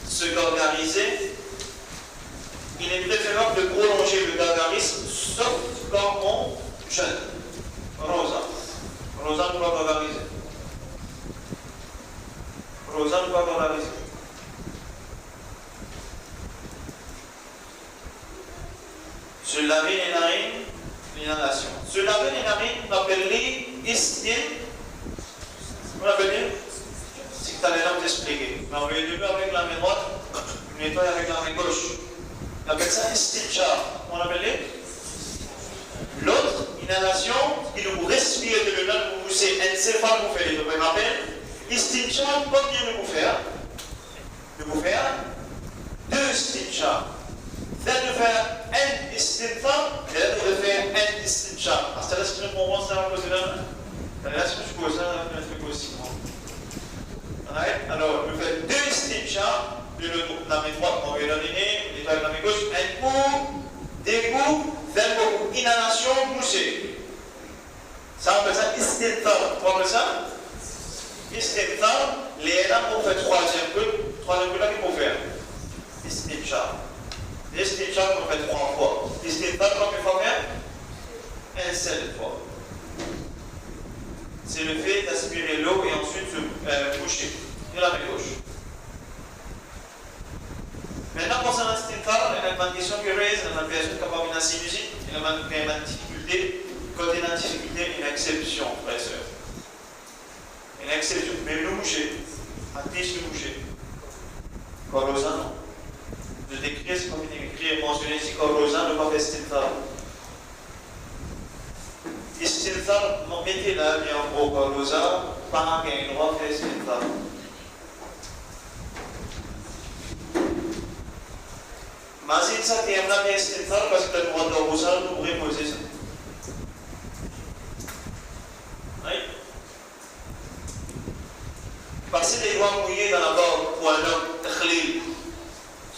se gargariser, il est préférable de prolonger le gargarisme sauf quand on jeûne. Rosa ne doit pas gargariser. Rosa ne doit pas gargariser. Se laver les narines, l'inhalation. Se laver les narines, on appelle les istin. On appelle si tu as l'air de t'expliquer. Mais on va début avec la main droite, on nettoie avec la main gauche. On appelle ça istinjar. On appelle les. L'autre, inhalation, il vous respire de l'eau, vous poussez encéphale, vous faites les deux. On appelle istinjar, comme bien de vous faire. De vous faire deux istinjar. Là, de faire un istinjar, et là, de faire un istinjar. Parce que là, si tu ne comprends pas, ça va poser là. Là, si tu poses ça, ça va être possible. Alors, je fais deux istinjar de la main droite, on va l'uriner, nettoyer la main gauche, un coup, des coups, d'un coup, inhalation, boucher. Ça, on appelle ça istinjar. Tu vois ça? Istinjar, les là, on fait troisième coup là qu'il faut faire. Istinjar. L'istinjar, on fait 3 fois. Istinjar, combien de fois faire? Un seul fois. C'est le fait d'aspirer l'eau et ensuite se boucher de la main gauche. Maintenant, concernant l'istinjar, il y a une question qui raise, il y a une personne capable d'une sinusite, il y a une difficulté. Quand il y a une difficulté, il y a une exception, frère et soeur. Il y a une exception, mais le boucher, à tige le boucher. Corrosa, non. Je décris, c'est comme il est écrit et mentionné ici, Corrosa ne pas faire istinjar. Istinjar, mettez là, bien en gros, Corrosa, par un gain, il doit faire istinjar. Mais ça, tu aimes la bien istinjar parce que tu as le droit de Corrosa, vous pourrez poser ça. Oui? Passer les doigts mouillés dans la barbe pour un homme, takhlil,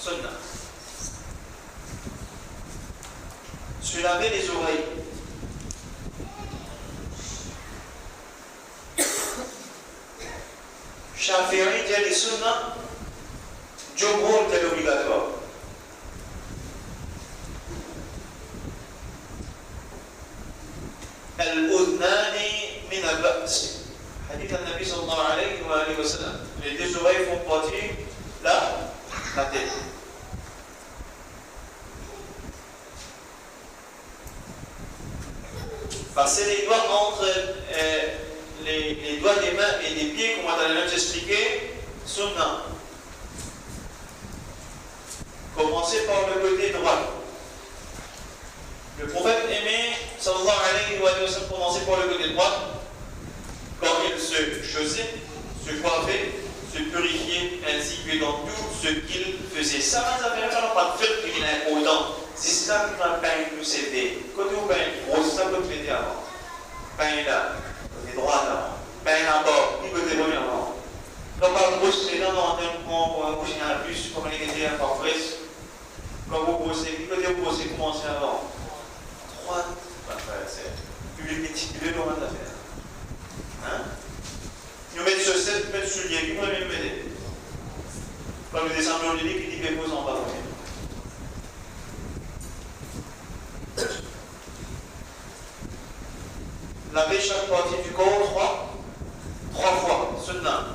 sunnah. Se laver les oreilles. Shafi'i dit les sunnah, Jumhur dit l'obligatoire. الأذنان من الرأس حديث النبي صلى الله عليه وآله وسلم les deux oreilles font partie la tête. Passer les doigts entre les doigts des mains et des pieds, comme on a déjà expliqué, sunnah. Commencez par le côté droit. Le prophète aimait, sallallahu alayhi wa sallam, commencer par le côté droit, quand il se chaussait, se coiffait, se purifiait, ainsi que dans tout ce qu'il faisait. Ça va faire pas de fait qu'il est important. C'est ça qui va pain nous aider. Côté au pain, c'est ça que tu fais avant. Pain là, côté droit là, pain là-bas, qui côté gauche avant. Quand on brosse les dents dans un temps pour un coucher à plus, comme les gars par presse, quand vous brossez, qui côté vous brossez, commencez avant. Droite, c'est public méticuleux, comment on va faire? Hein? Nous mettons chaussettes, nous mettons souliers, qui pourrait nous aider? Quand nous descendons le lit, qui dit que vous en bas. laver chaque partie du corps trois fois, sunnah.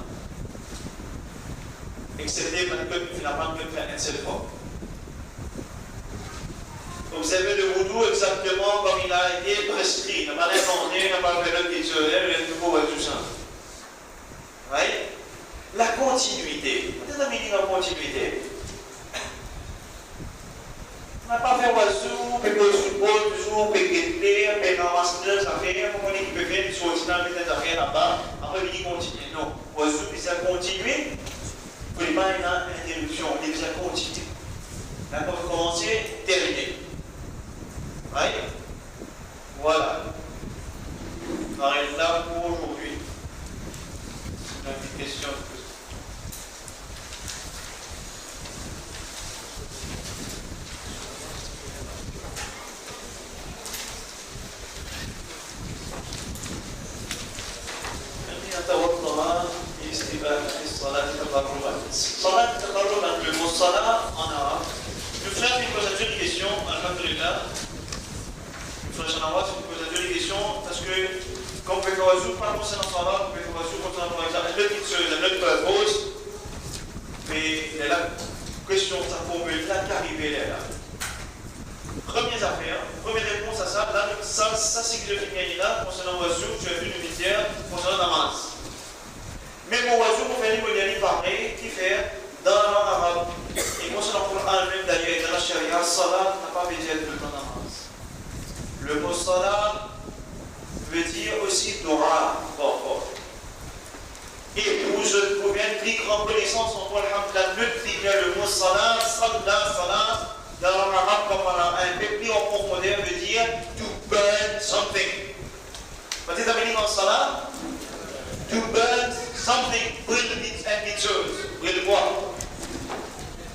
Excepté finalement que faire une seule fois. Donc vous avez le wudu exactement comme il a été prescrit. Il n'a pas inventé, il n'a pas fait le dictionnaire, il a tout tout ça. Right? La continuité. Peut-être un meaning en continuité. On n'a pas fait oiseau, puis le football, toujours, puis guetter, puis ramasser deux affaires, comme on dit qu'il peut faire, il sortit dans les affaires là-bas, après il continue. Non, oiseau, puis ça continue. Il ne faut pas une interruption, il faut continuer. Là, pour commencer, terminer. Right? Voilà. On arrête là pour aujourd'hui. Une petite question. صلاة التقرب بالصلاة en arabe. Le frère qui pose une question, alhamdulillah. Le frère Chanawat qui pose une question parce que quand on peut faire pas concernant Salah, on peut faire concernant par exemple le pose, mais la question ça formule là qui arrive là. Première affaire, première réponse à ça, là, ça signifie là concernant Wazou, tu as vu une litière concernant Namaz. Mais mon oiseau, pour faire les parler, qui fait dans la langue arabe. Et concernant le Coran même d'ailleurs, dans la charia, salat n'a pas besoin de le temps namaz. Le mot salat veut dire aussi dua, fort. Et pour bien plus grande connaissance, on voit le mot salat, salat, dans la langue arabe, comme un peu plus en profondeur, veut dire to burn something. Peut-être amener dans salat, to burn something, brûle and be chose. Brûle quoi?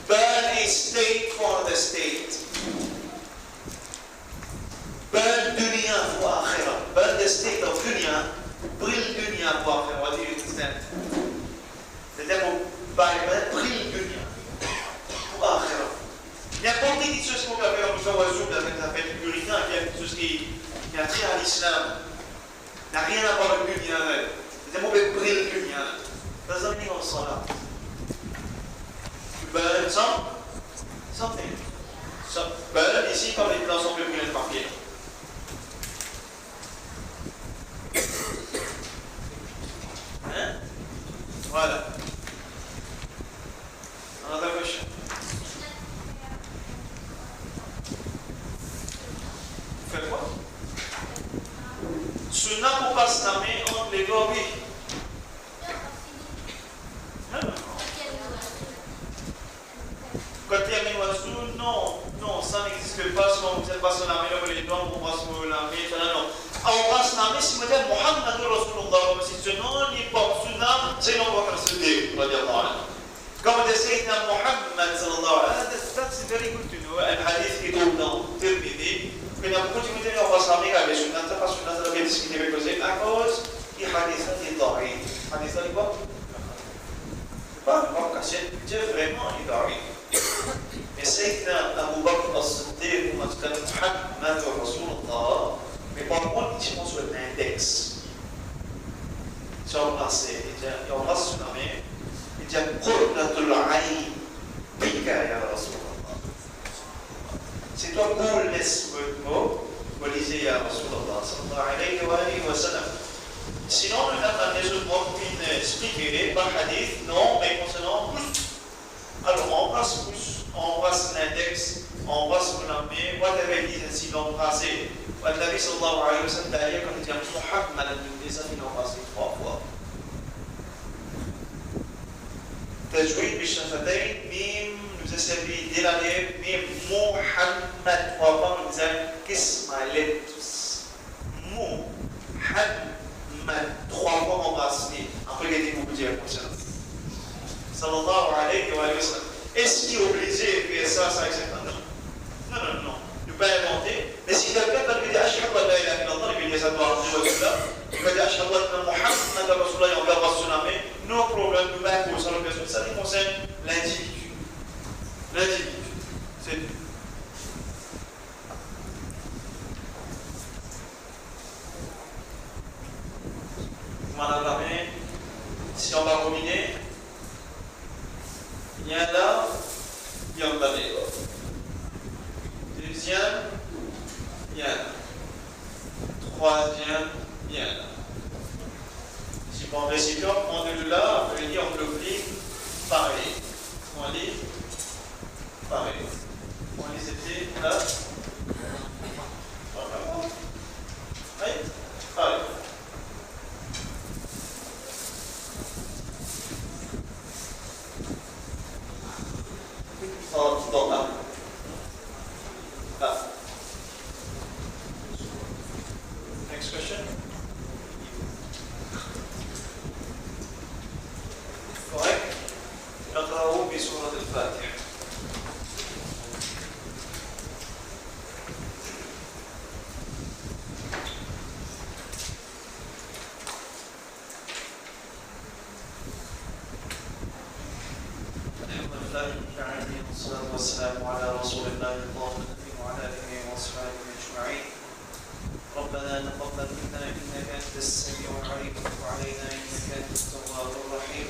Burn a state for the state. Burn dunya for akhirah. Burn the state of dunya. Brûle dunya for akhirah. What do you understand? C'est-à-dire pour brûle dunya pour akhirah. N'importe quelle chose qu'on peut appeler en bougeant oiseau, ça s'appelle puritain, quelque chose qui a trait à l'islam. N'a rien à voir avec dunya. C'est un mauvais brûle dunya. Doesn't mean on salah. Tu burn something. Burn ici comme les plans sont plus brûlés de papier. Hein? Voilà. Another question. Faites quoi? Sunnah pour pas se nommer entre les doigts, oui. Quand il y a un oiseau, non, ça n'existe pas. Si on ne pas se laver les doigts, on va se laver, non. On va se laver si on dit Muhammad Rasulullah, si ce nom n'est pas sunnah, c'est non va faire ce dé, on va dire non. Comme dit Sayyidina Muhammad sallallahu alayhi wa sallam, that's very good to know. Un hadith qui tombe dans Tirmidhi, mais il y a beaucoup de gens qui vont se laver avec sunnah, c'est pas sunnah, ça va bien discuter avec eux, à cause du hadith qui est d'origine. Hadith qui est quoi? Pas caché, Dieu vraiment il arrive. Mais Sayyidina Abu Bakr as-Siddiq, Muhammad Rasulullah, mais par contre, il pense sur l'index. Il embrassé, il embrasse son ami, il dit Qurratul Ayn bika ya Rasulullah. C'est toi qu'on laisse le mot, vous lisez ya Rasulullah, sallallahu alayhi wa sallam. Sinon, nous avons des autres qui expliquent par hadith, non, mais concernant pouce. Alors, on embrasse l'index, on embrasse mon ami, what avait dit ainsi d'embrasser. Le Nabi sallallahu alayhi wa sallam, d'ailleurs, quand il dit Muhammad, les amis l'ont embrassé 3 fois. Tajwid bishafatayn, mim, nous essayons dès l'année, mim, Muhammad, 3 fois, nous disons, qu'est-ce ma lettre? Muhammad. 3 fois embrassé. Après, il a dit beaucoup de dire sallallahu alayhi wa sallam. Est-ce qu'il est obligé de faire ça, etc. Non. Il ne peut pas inventer. Mais si quelqu'un peut dire Ashhadu an la ilaha illallah, il peut dire ça doit rentrer au Islam. Il peut dire Ashhadu anna Muhammad Rasulullah, et on va se nommer. Non problème, nous va pour ça. Ça concerne l'individu. C'est tout. lave la main. Si on va ruminer, il y a là, il y a là. Deuxième, il y a là. Troisième, il y a là. Si on récipient, on est là, on dit on le plie, pareil. On dit, pareil. On dit c'était là. Right? Pareil. Dans là. Là. Next question. Correct. نقرأ بسورة الفاتحة. والصلاة والسلام على رسول الله وعلى آله وأصحابه أجمعين. ربنا تقبل منا إنك أنت السميع العليم وتب علينا إنك أنت التواب الرحيم.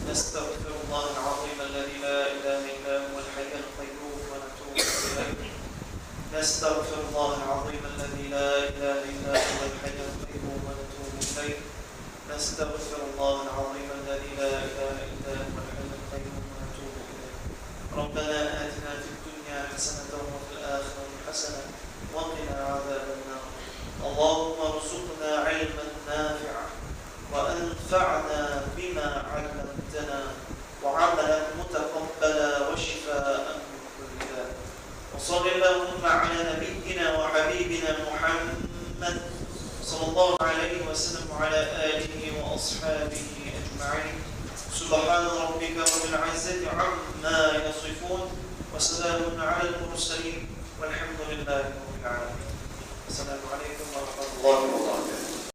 نستغفر الله العظيم الذي لا إله إلا هو الحي القيوم ونتوب إليه. نستغفر الله العظيم الذي لا إله إلا هو الحي القيوم ونتوب إليه. نستغفر الله العظيم الذي لا إله إلا هو الحي القيوم ونتوب إليه. ربنا آتنا في الدنيا حسنة وفي الآخرة حسنة وقنا عذاب النار. اللهم ارزقنا علما نافعا وأنفعنا بما علمتنا وعملا متقبلا وشفاء من كل داء. وصل اللهم على نبينا وحبيبنا محمد صلى الله عليه وسلم وعلى آله وأصحابه أجمعين. سبحان ربك رب العزة عما يصفون وسلام على المرسلين والحمد لله رب العالمين. السلام عليكم ورحمة الله وبركاته.